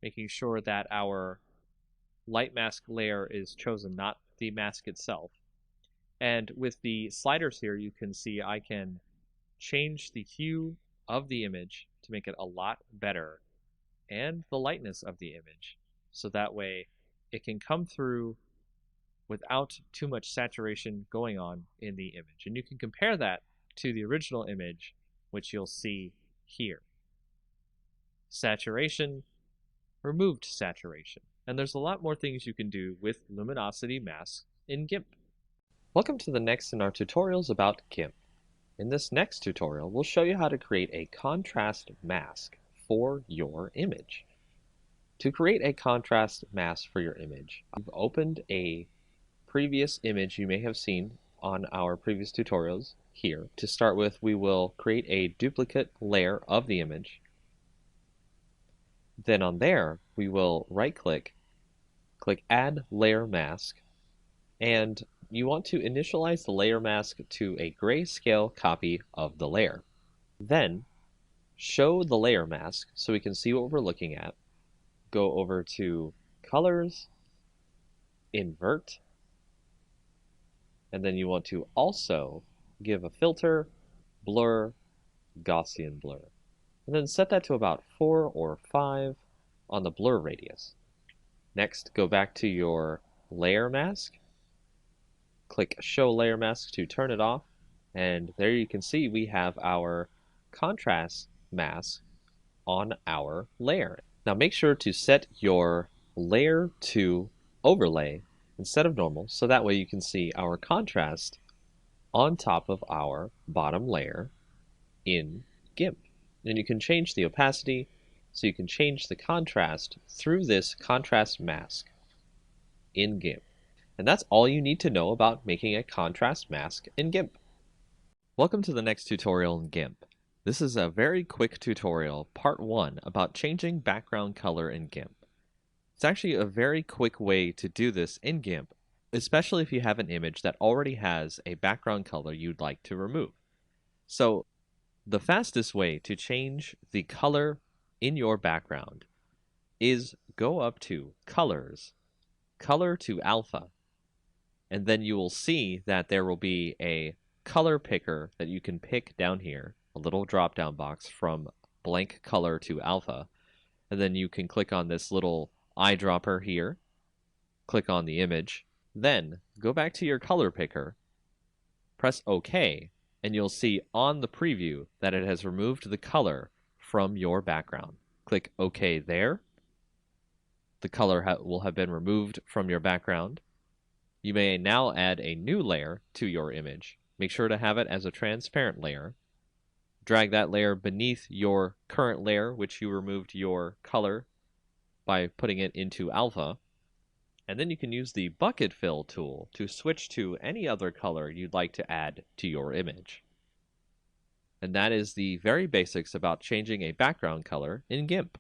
making sure that our light mask layer is chosen, not the mask itself. And with the sliders here, you can see I can change the hue of the image to make it a lot better, and the lightness of the image, so that way it can come through without too much saturation going on in the image. And you can compare that to the original image, which you'll see here. Saturation, removed saturation. And there's a lot more things you can do with luminosity masks in GIMP. Welcome to the next in our tutorials about GIMP. In this next tutorial, we'll show you how to create a contrast mask for your image. To create a contrast mask for your image, you've opened a previous image you may have seen on our previous tutorials here. To start with, we will create a duplicate layer of the image. Then on there, we will right-click, click Add Layer Mask, and you want to initialize the layer mask to a grayscale copy of the layer. Then, show the layer mask so we can see what we're looking at. Go over to Colors, Invert, and then you want to also give a filter, blur, Gaussian blur. And then set that to about 4 or 5 on the blur radius. Next, go back to your layer mask. Click Show Layer Mask to turn it off. And there you can see we have our contrast mask on our layer. Now make sure to set your layer to overlay instead of normal, so that way you can see our contrast on top of our bottom layer in GIMP. And you can change the opacity, so you can change the contrast through this contrast mask in GIMP. And that's all you need to know about making a contrast mask in GIMP. Welcome to the next tutorial in GIMP. This is a very quick tutorial, part 1, about changing background color in GIMP. It's actually a very quick way to do this in GIMP, especially if you have an image that already has a background color you'd like to remove. So the fastest way to change the color in your background is go up to Colors, Color to Alpha, and then you will see that there will be a color picker that you can pick down here, a little drop-down box from blank color to alpha, and then you can click on this little eyedropper here, click on the image, then go back to your color picker, press OK, and you'll see on the preview that it has removed the color from your background. Click OK there. The color will have been removed from your background. You may now add a new layer to your image. Make sure to have it as a transparent layer. Drag that layer beneath your current layer, which you removed your color by putting it into alpha. And then you can use the bucket fill tool to switch to any other color you'd like to add to your image. And that is the very basics about changing a background color in GIMP.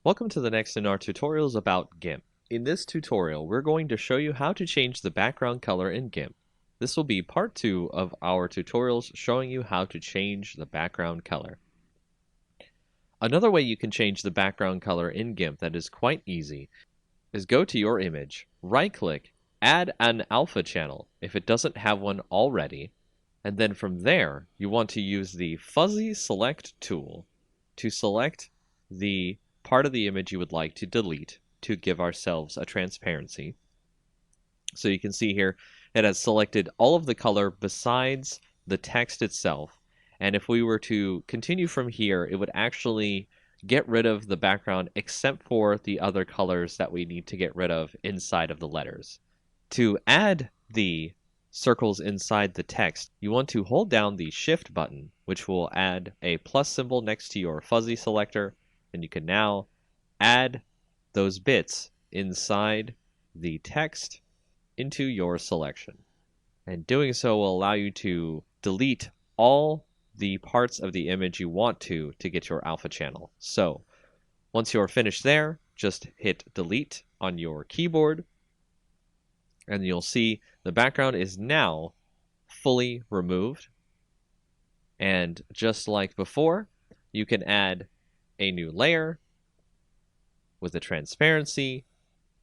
Welcome to the next in our tutorials about GIMP. In this tutorial, we're going to show you how to change the background color in GIMP. This will be part 2 of our tutorials showing you how to change the background color. Another way you can change the background color in GIMP that is quite easy is go to your image, right-click, add an alpha channel if it doesn't have one already, and then from there you want to use the fuzzy select tool to select the part of the image you would like to delete to give ourselves a transparency. So you can see here it has selected all of the color besides the text itself. And if we were to continue from here, it would actually get rid of the background except for the other colors that we need to get rid of inside of the letters. To add the circles inside the text, you want to hold down the Shift button, which will add a plus symbol next to your fuzzy selector, and you can now add those bits inside the text into your selection. And doing so will allow you to delete all the parts of the image you want to get your alpha channel. So once you're finished there, just hit delete on your keyboard, and you'll see the background is now fully removed. And just like before, you can add a new layer with a transparency,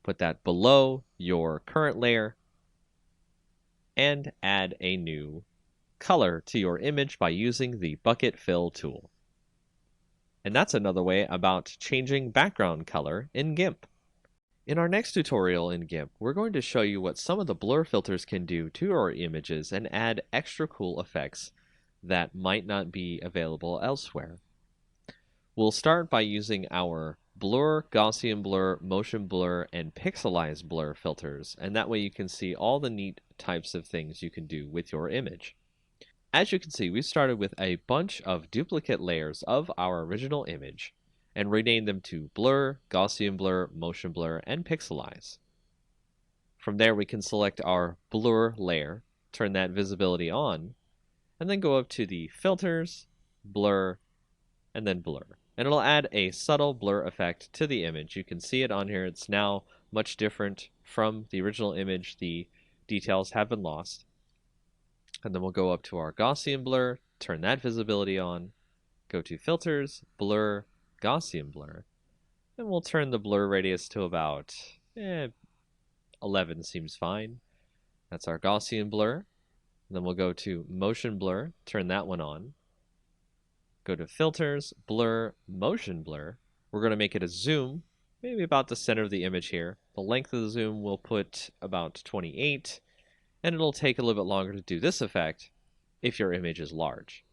put that below your current layer, and add a new color to your image by using the bucket fill tool. And that's another way about changing background color in GIMP. In our next tutorial in GIMP, we're going to show you what some of the blur filters can do to our images and add extra cool effects that might not be available elsewhere. We'll start by using our blur, Gaussian blur, motion blur, and pixelize blur filters, and that way you can see all the neat types of things you can do with your image. As you can see, we started with a bunch of duplicate layers of our original image and renamed them to blur, Gaussian blur, motion blur, and pixelize. From there, we can select our blur layer, turn that visibility on, and then go up to the filters, blur, and then blur. And it'll add a subtle blur effect to the image. You can see it on here. It's now much different from the original image. The details have been lost. And then we'll go up to our Gaussian blur, turn that visibility on, go to filters, blur, Gaussian blur, and we'll turn the blur radius to about 11 seems fine. That's our Gaussian blur. And then we'll go to motion blur, turn that one on. Go to filters, blur, motion blur. We're going to make it a zoom, maybe about the center of the image here. The length of the zoom we'll put about 28, and it'll take a little bit longer to do this effect if your image is large.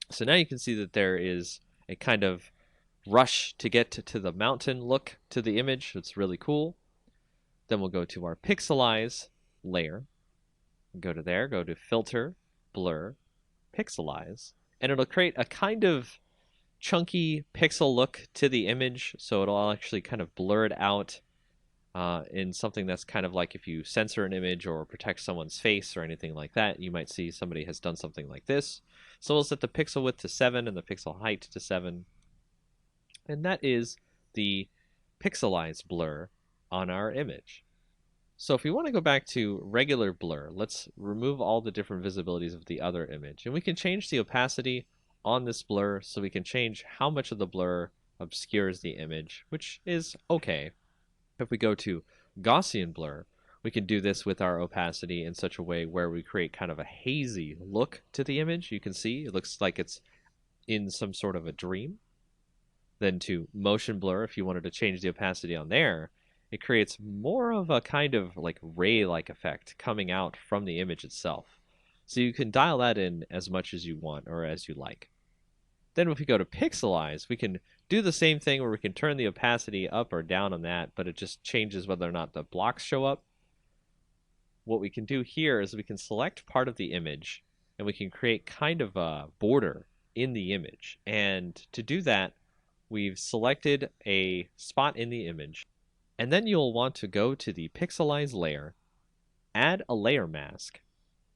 So now you can see that there is a kind of rush to get to the mountain look to the image. It's really cool. Then we'll go to our pixelize layer. Go to there, go to filter, blur, pixelize, and it'll create a kind of chunky pixel look to the image. So it'll actually kind of blur it out in something that's kind of like if you censor an image or protect someone's face or anything like that, you might see somebody has done something like this. So we'll set the pixel width to 7 and the pixel height to 7. And that is the pixelized blur on our image. So if we want to go back to regular blur, let's remove all the different visibilities of the other image. And we can change the opacity on this blur, so we can change how much of the blur obscures the image, which is okay. If we go to Gaussian blur, we can do this with our opacity in such a way where we create kind of a hazy look to the image. You can see it looks like it's in some sort of a dream. Then to motion blur, if you wanted to change the opacity on there, it creates more of a kind of like ray-like effect coming out from the image itself. So you can dial that in as much as you want or as you like. Then if we go to pixelize, we can do the same thing where we can turn the opacity up or down on that, but it just changes whether or not the blocks show up. What we can do here is we can select part of the image and we can create kind of a border in the image. And to do that, we've selected a spot in the image. And then you'll want to go to the pixelize layer, add a layer mask,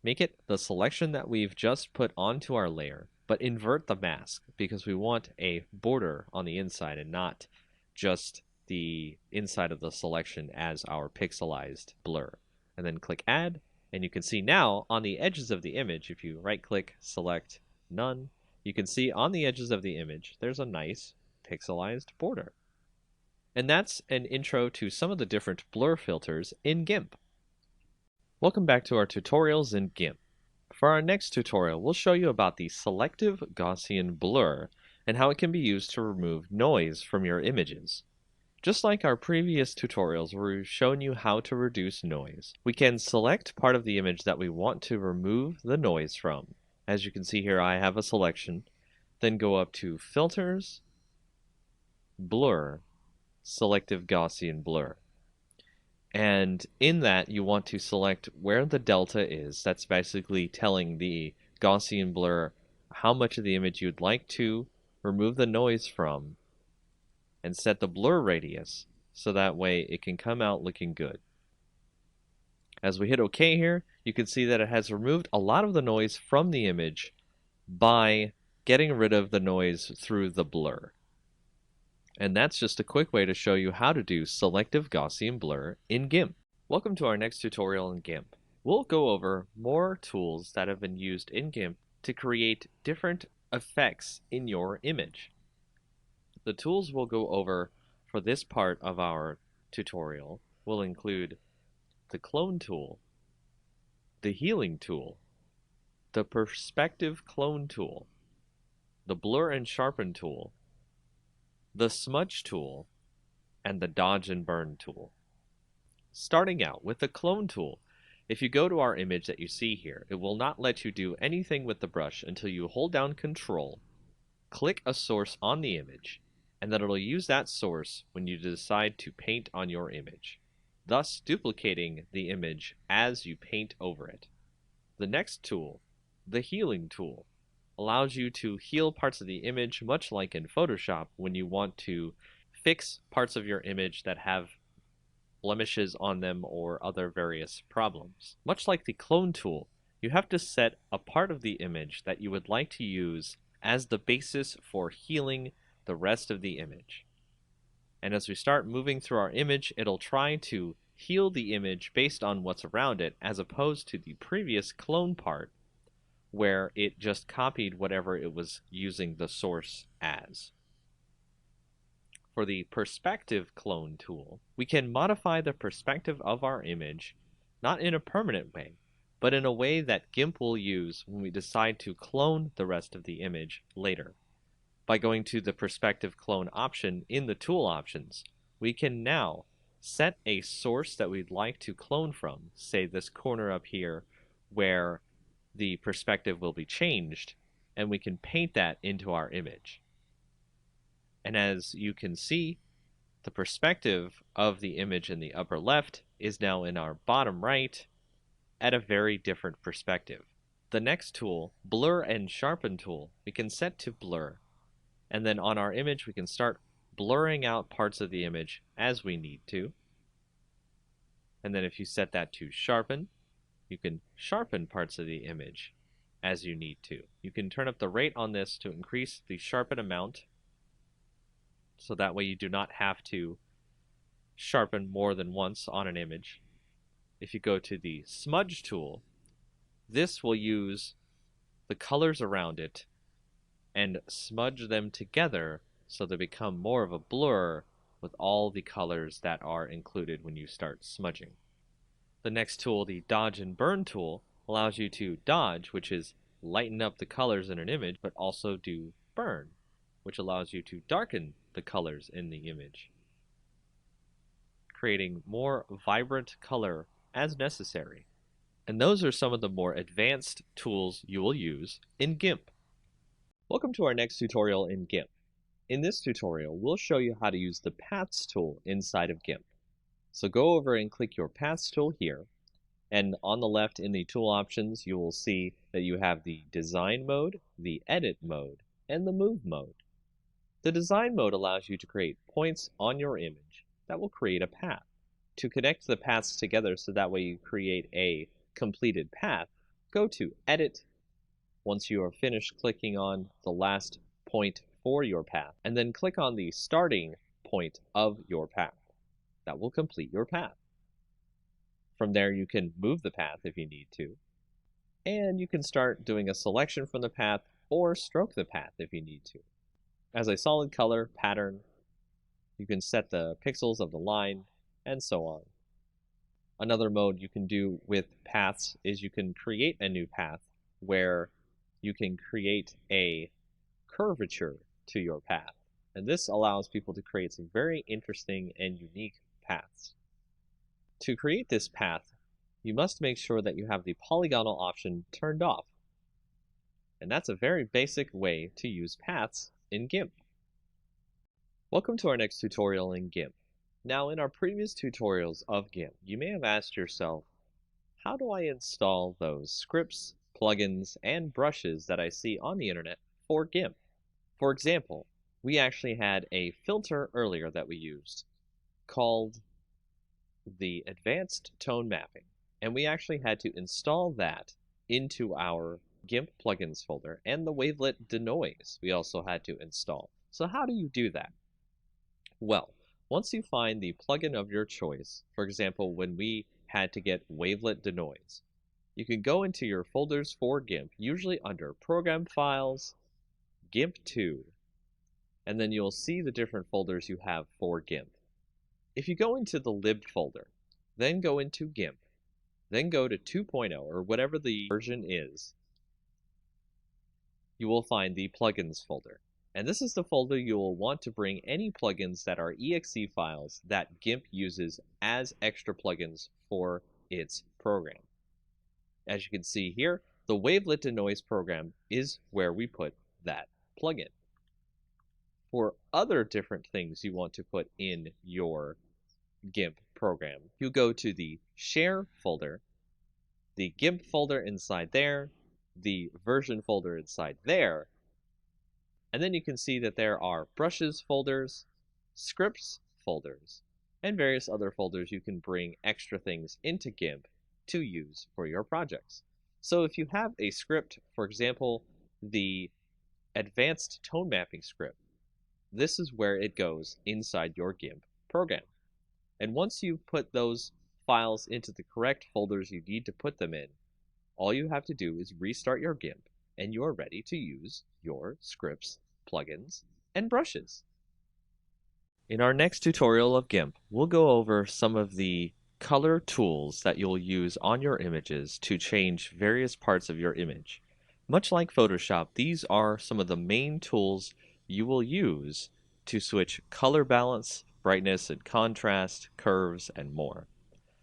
make it the selection that we've just put onto our layer, but invert the mask because we want a border on the inside and not just the inside of the selection as our pixelized blur. And then click add, and you can see now on the edges of the image, if you right click, select none, you can see on the edges of the image there's a nice pixelized border. And that's an intro to some of the different blur filters in GIMP. Welcome back to our tutorials in GIMP. For our next tutorial, we'll show you about the selective Gaussian blur and how it can be used to remove noise from your images. Just like our previous tutorials where we've shown you how to reduce noise, we can select part of the image that we want to remove the noise from. As you can see here, I have a selection. Then go up to Filters, Blur, Selective Gaussian blur. And in that, you want to select where the delta is. That's basically telling the Gaussian blur how much of the image you'd like to remove the noise from, and set the blur radius so that way it can come out looking good. As we hit OK here, you can see that it has removed a lot of the noise from the image by getting rid of the noise through the blur. And that's just a quick way to show you how to do selective Gaussian blur in GIMP. Welcome to our next tutorial in GIMP. We'll go over more tools that have been used in GIMP to create different effects in your image. The tools we'll go over for this part of our tutorial will include the clone tool, the healing tool, the perspective clone tool, the blur and sharpen tool, the smudge tool, and the dodge and burn tool. Starting out with the clone tool, if you go to our image that you see here, it will not let you do anything with the brush until you hold down Control, click a source on the image, and then it'll use that source when you decide to paint on your image, thus duplicating the image as you paint over it. The next tool, the healing tool, allows you to heal parts of the image much like in Photoshop when you want to fix parts of your image that have blemishes on them or other various problems. Much like the clone tool, you have to set a part of the image that you would like to use as the basis for healing the rest of the image. And as we start moving through our image, it'll try to heal the image based on what's around it, as opposed to the previous clone part where it just copied whatever it was using the source as. For the perspective clone tool, we can modify the perspective of our image, not in a permanent way, but in a way that GIMP will use when we decide to clone the rest of the image later. By going to the perspective clone option in the tool options, we can now set a source that we'd like to clone from, say this corner up here where the perspective will be changed, and we can paint that into our image. And as you can see, the perspective of the image in the upper left is now in our bottom right at a very different perspective. The next tool, Blur and Sharpen tool, we can set to blur. And then on our image, we can start blurring out parts of the image as we need to. And then if you set that to sharpen, you can sharpen parts of the image as you need to. You can turn up the rate on this to increase the sharpen amount, so that way you do not have to sharpen more than once on an image. If you go to the smudge tool, this will use the colors around it and smudge them together so they become more of a blur with all the colors that are included when you start smudging. The next tool, the dodge and burn tool, allows you to dodge, which is lighten up the colors in an image, but also do burn, which allows you to darken the colors in the image, creating more vibrant color as necessary. And those are some of the more advanced tools you will use in GIMP. Welcome to our next tutorial in GIMP. In this tutorial, we'll show you how to use the Paths tool inside of GIMP. So go over and click your Paths tool here, and on the left in the tool options, you will see that you have the Design mode, the Edit mode, and the Move mode. The Design mode allows you to create points on your image that will create a path. To connect the paths together so that way you create a completed path, go to Edit once you are finished clicking on the last point for your path, and then click on the starting point of your path. That will complete your path. From there, you can move the path if you need to, and you can start doing a selection from the path or stroke the path if you need to. As a solid color pattern, you can set the pixels of the line, and so on. Another mode you can do with paths is you can create a new path where you can create a curvature to your path. And this allows people to create some very interesting and unique paths. To create this path, you must make sure that you have the polygonal option turned off. And that's a very basic way to use paths in GIMP. Welcome to our next tutorial in GIMP. Now, in our previous tutorials of GIMP, you may have asked yourself, how do I install those scripts, plugins, and brushes that I see on the internet for GIMP? For example, we actually had a filter earlier that we used called the Advanced Tone Mapping, and we actually had to install that into our GIMP plugins folder, and the wavelet denoise we also had to install. So how do you do that? Well, once you find the plugin of your choice, for example, when we had to get wavelet denoise, you can go into your folders for GIMP, usually under Program Files, GIMP2, and then you'll see the different folders you have for GIMP. If you go into the lib folder, then go into GIMP, then go to 2.0 or whatever the version is, you will find the plugins folder. And this is the folder you will want to bring any plugins that are exe files that GIMP uses as extra plugins for its program. As you can see here, the Wavelet Denoise program is where we put that plugin. For other different things you want to put in your GIMP program, you go to the Share folder, the GIMP folder inside there, the version folder inside there, and then you can see that there are brushes folders, scripts folders, and various other folders you can bring extra things into GIMP to use for your projects. So if you have a script, for example, the advanced tone mapping script, this is where it goes inside your GIMP program. And once you put those files into the correct folders you need to put them in, all you have to do is restart your GIMP, and you are ready to use your scripts, plugins, and brushes. In our next tutorial of GIMP, we'll go over some of the color tools that you'll use on your images to change various parts of your image. Much like Photoshop, these are some of the main tools you will use to switch color balance, brightness and contrast, curves, and more.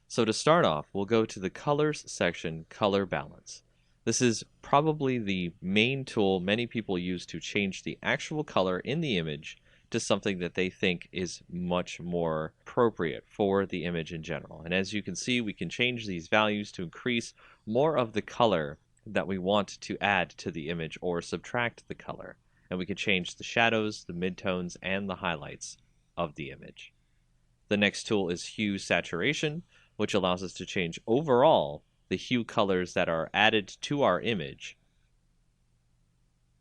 So to start off, we'll go to the Colors section, Color Balance. This is probably the main tool many people use to change the actual color in the image to something that they think is much more appropriate for the image in general. And as you can see, we can change these values to increase more of the color that we want to add to the image or subtract the color. And we can change the shadows, the midtones, and the highlights of the image. The next tool is Hue Saturation, which allows us to change overall the hue colors that are added to our image.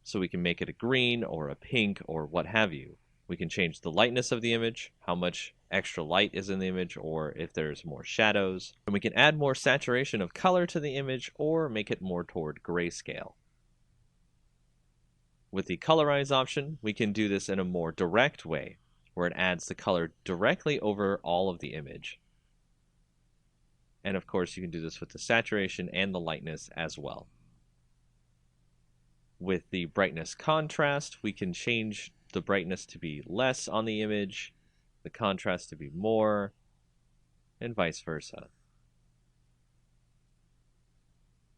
So we can make it a green or a pink or what have you. We can change the lightness of the image, how much extra light is in the image, or if there's more shadows. And we can add more saturation of color to the image or make it more toward grayscale. With the Colorize option, we can do this in a more direct way, where it adds the color directly over all of the image. And of course, you can do this with the saturation and the lightness as well. With the brightness contrast, we can change the brightness to be less on the image, the contrast to be more, and vice versa.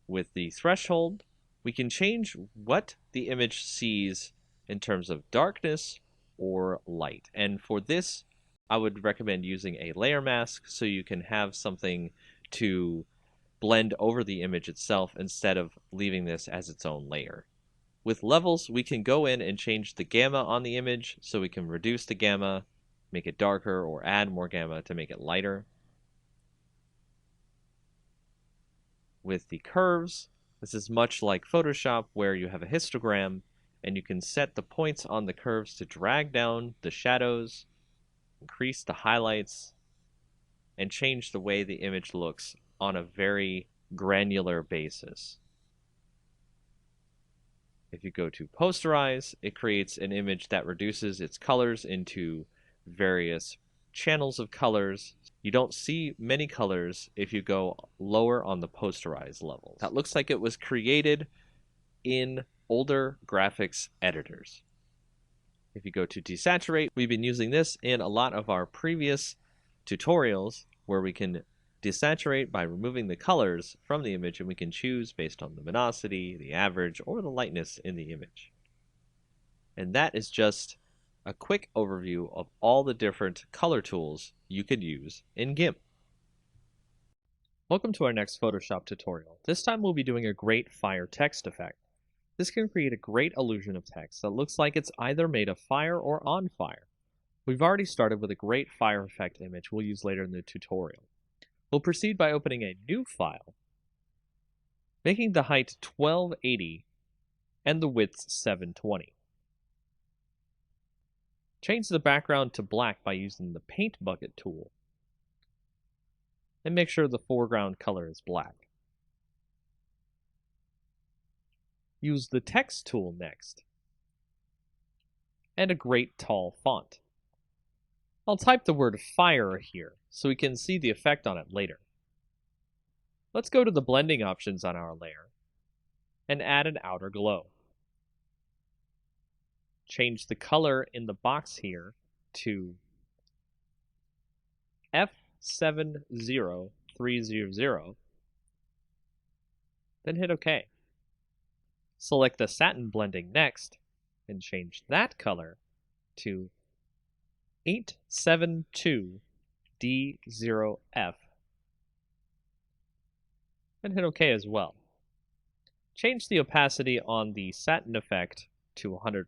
With the threshold, we can change what the image sees in terms of darkness or light. And for this, I would recommend using a layer mask so you can have something to blend over the image itself instead of leaving this as its own layer. With levels, we can go in and change the gamma on the image, so we can reduce the gamma, make it darker, or add more gamma to make it lighter. With the curves, this is much like Photoshop, where you have a histogram, and you can set the points on the curves to drag down the shadows, increase the highlights, and change the way the image looks on a very granular basis. If you go to Posterize, it creates an image that reduces its colors into various channels of colors. You don't see many colors if you go lower on the Posterize level. That looks like it was created in older graphics editors. If you go to Desaturate, we've been using this in a lot of our previous tutorials where we can desaturate by removing the colors from the image, and we can choose based on the luminosity, the average, or the lightness in the image. And that is just a quick overview of all the different color tools you could use in GIMP. Welcome to our next Photoshop tutorial. This time we'll be doing a great fire text effect. This can create a great illusion of text that looks like it's either made of fire or on fire. We've already started with a great fire effect image we'll use later in the tutorial. We'll proceed by opening a new file, making the height 1280 and the width 720. Change the background to black by using the Paint Bucket tool, and make sure the foreground color is black. Use the Text tool next, and a great tall font. I'll type the word fire here so we can see the effect on it later. Let's go to the blending options on our layer and add an outer glow. change the color in the box here to F70300, then hit OK. Select the satin blending next and change that color to 872D0F, and hit OK as well. Change the opacity on the satin effect to 100%.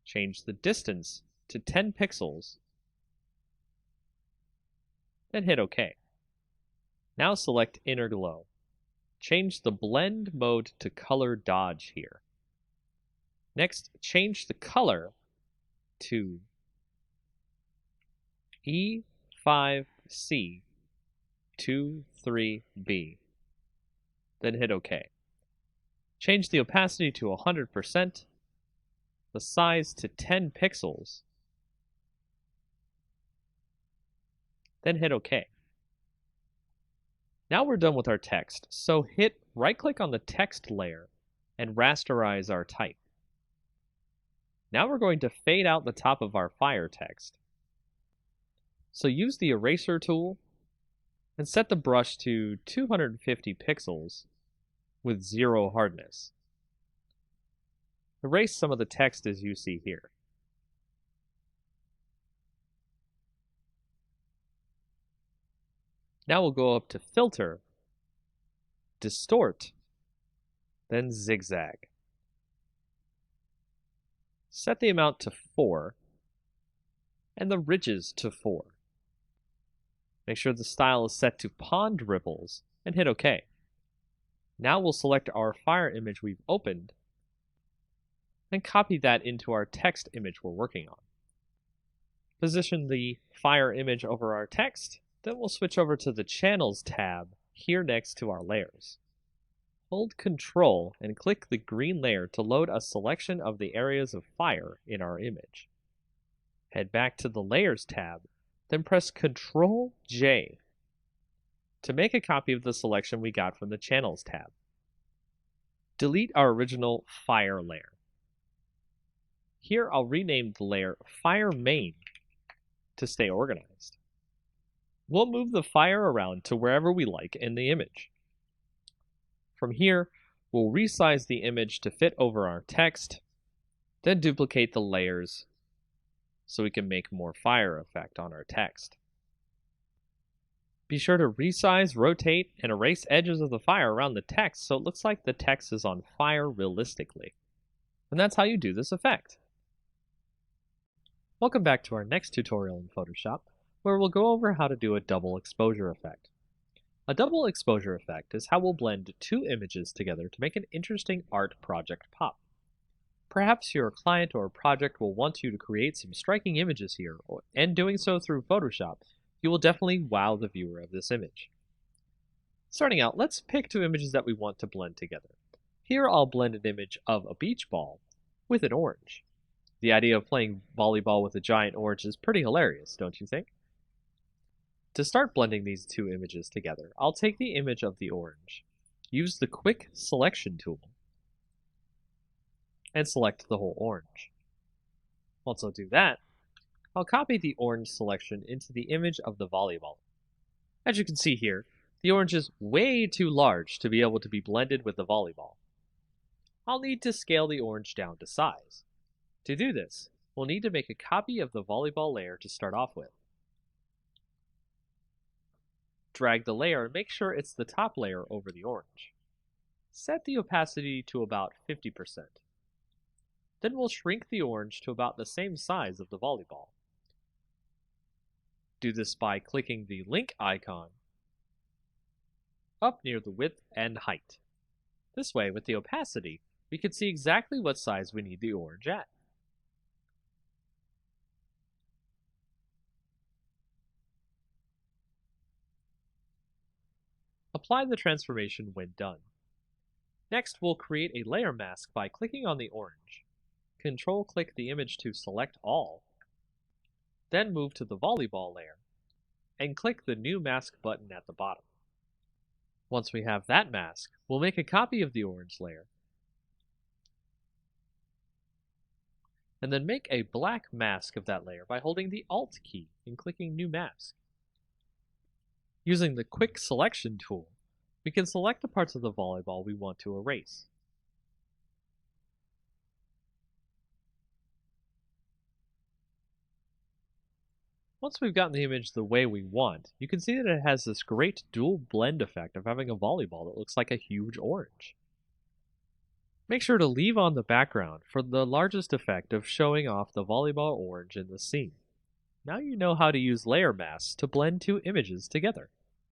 Change the distance to 10 pixels, then hit OK. Now select Inner Glow. Change the blend mode to Color Dodge here. Next, change the color to E5C23B, then hit OK. Change the opacity to 100%, the size to 10 pixels, then hit OK. Now we're done with our text, so hit right-click on the text layer and rasterize our type. Now we're going to fade out the top of our fire text. So use the eraser tool and set the brush to 250 pixels with 0 hardness. Erase some of the text as you see here. Now we'll go up to Filter, Distort, then Zigzag. Set the amount to 4 and the ridges to 4. Make sure the style is set to Pond Ripples and hit OK. Now we'll select our fire image we've opened and copy that into our text image we're working on. Position the fire image over our text, then we'll switch over to the Channels tab here next to our layers. Hold Ctrl and click the green layer to load a selection of the areas of fire in our image. Head back to the Layers tab, then press Ctrl J to make a copy of the selection we got from the Channels tab. Delete our original fire layer. Here I'll rename the layer Fire Main to stay organized. We'll move the fire around to wherever we like in the image. From here, we'll resize the image to fit over our text, then duplicate the layers so we can make more fire effect on our text. Be sure to resize, rotate, and erase edges of the fire around the text so it looks like the text is on fire realistically. And that's how you do this effect. Welcome back to our next tutorial in Photoshop, where we'll go over how to do a double exposure effect. A double exposure effect is how we'll blend two images together to make an interesting art project pop. Perhaps your client or project will want you to create some striking images here, and doing so through Photoshop, you will definitely wow the viewer of this image. Starting out, let's pick two images that we want to blend together. Here I'll blend an image of a beach ball with an orange. The idea of playing volleyball with a giant orange is pretty hilarious, don't you think? To start blending these two images together, I'll take the image of the orange, use the Quick Selection tool, and select the whole orange. Once I do that, I'll copy the orange selection into the image of the volleyball. As you can see here, the orange is way too large to be able to be blended with the volleyball. I'll need to scale the orange down to size. To do this, we'll need to make a copy of the volleyball layer to start off with. Drag the layer and make sure it's the top layer over the orange. Set the opacity to about 50%. Then we'll shrink the orange to about the same size of the volleyball. Do this by clicking the link icon up near the width and height. This way, with the opacity, we can see exactly what size we need the orange at. Apply the transformation when done. Next, we'll create a layer mask by clicking on the orange. Control-click the image to select all. Then move to the volleyball layer and click the New Mask button at the bottom. Once we have that mask, we'll make a copy of the orange layer and then make a black mask of that layer by holding the Alt key and clicking New Mask. Using the Quick Selection tool, we can select the parts of the volleyball we want to erase. Once we've gotten the image the way we want, you can see that it has this great dual blend effect of having a volleyball that looks like a huge orange. Make sure to leave on the background for the largest effect of showing off the volleyball orange in the scene. Now you know how to use layer masks to blend two images together.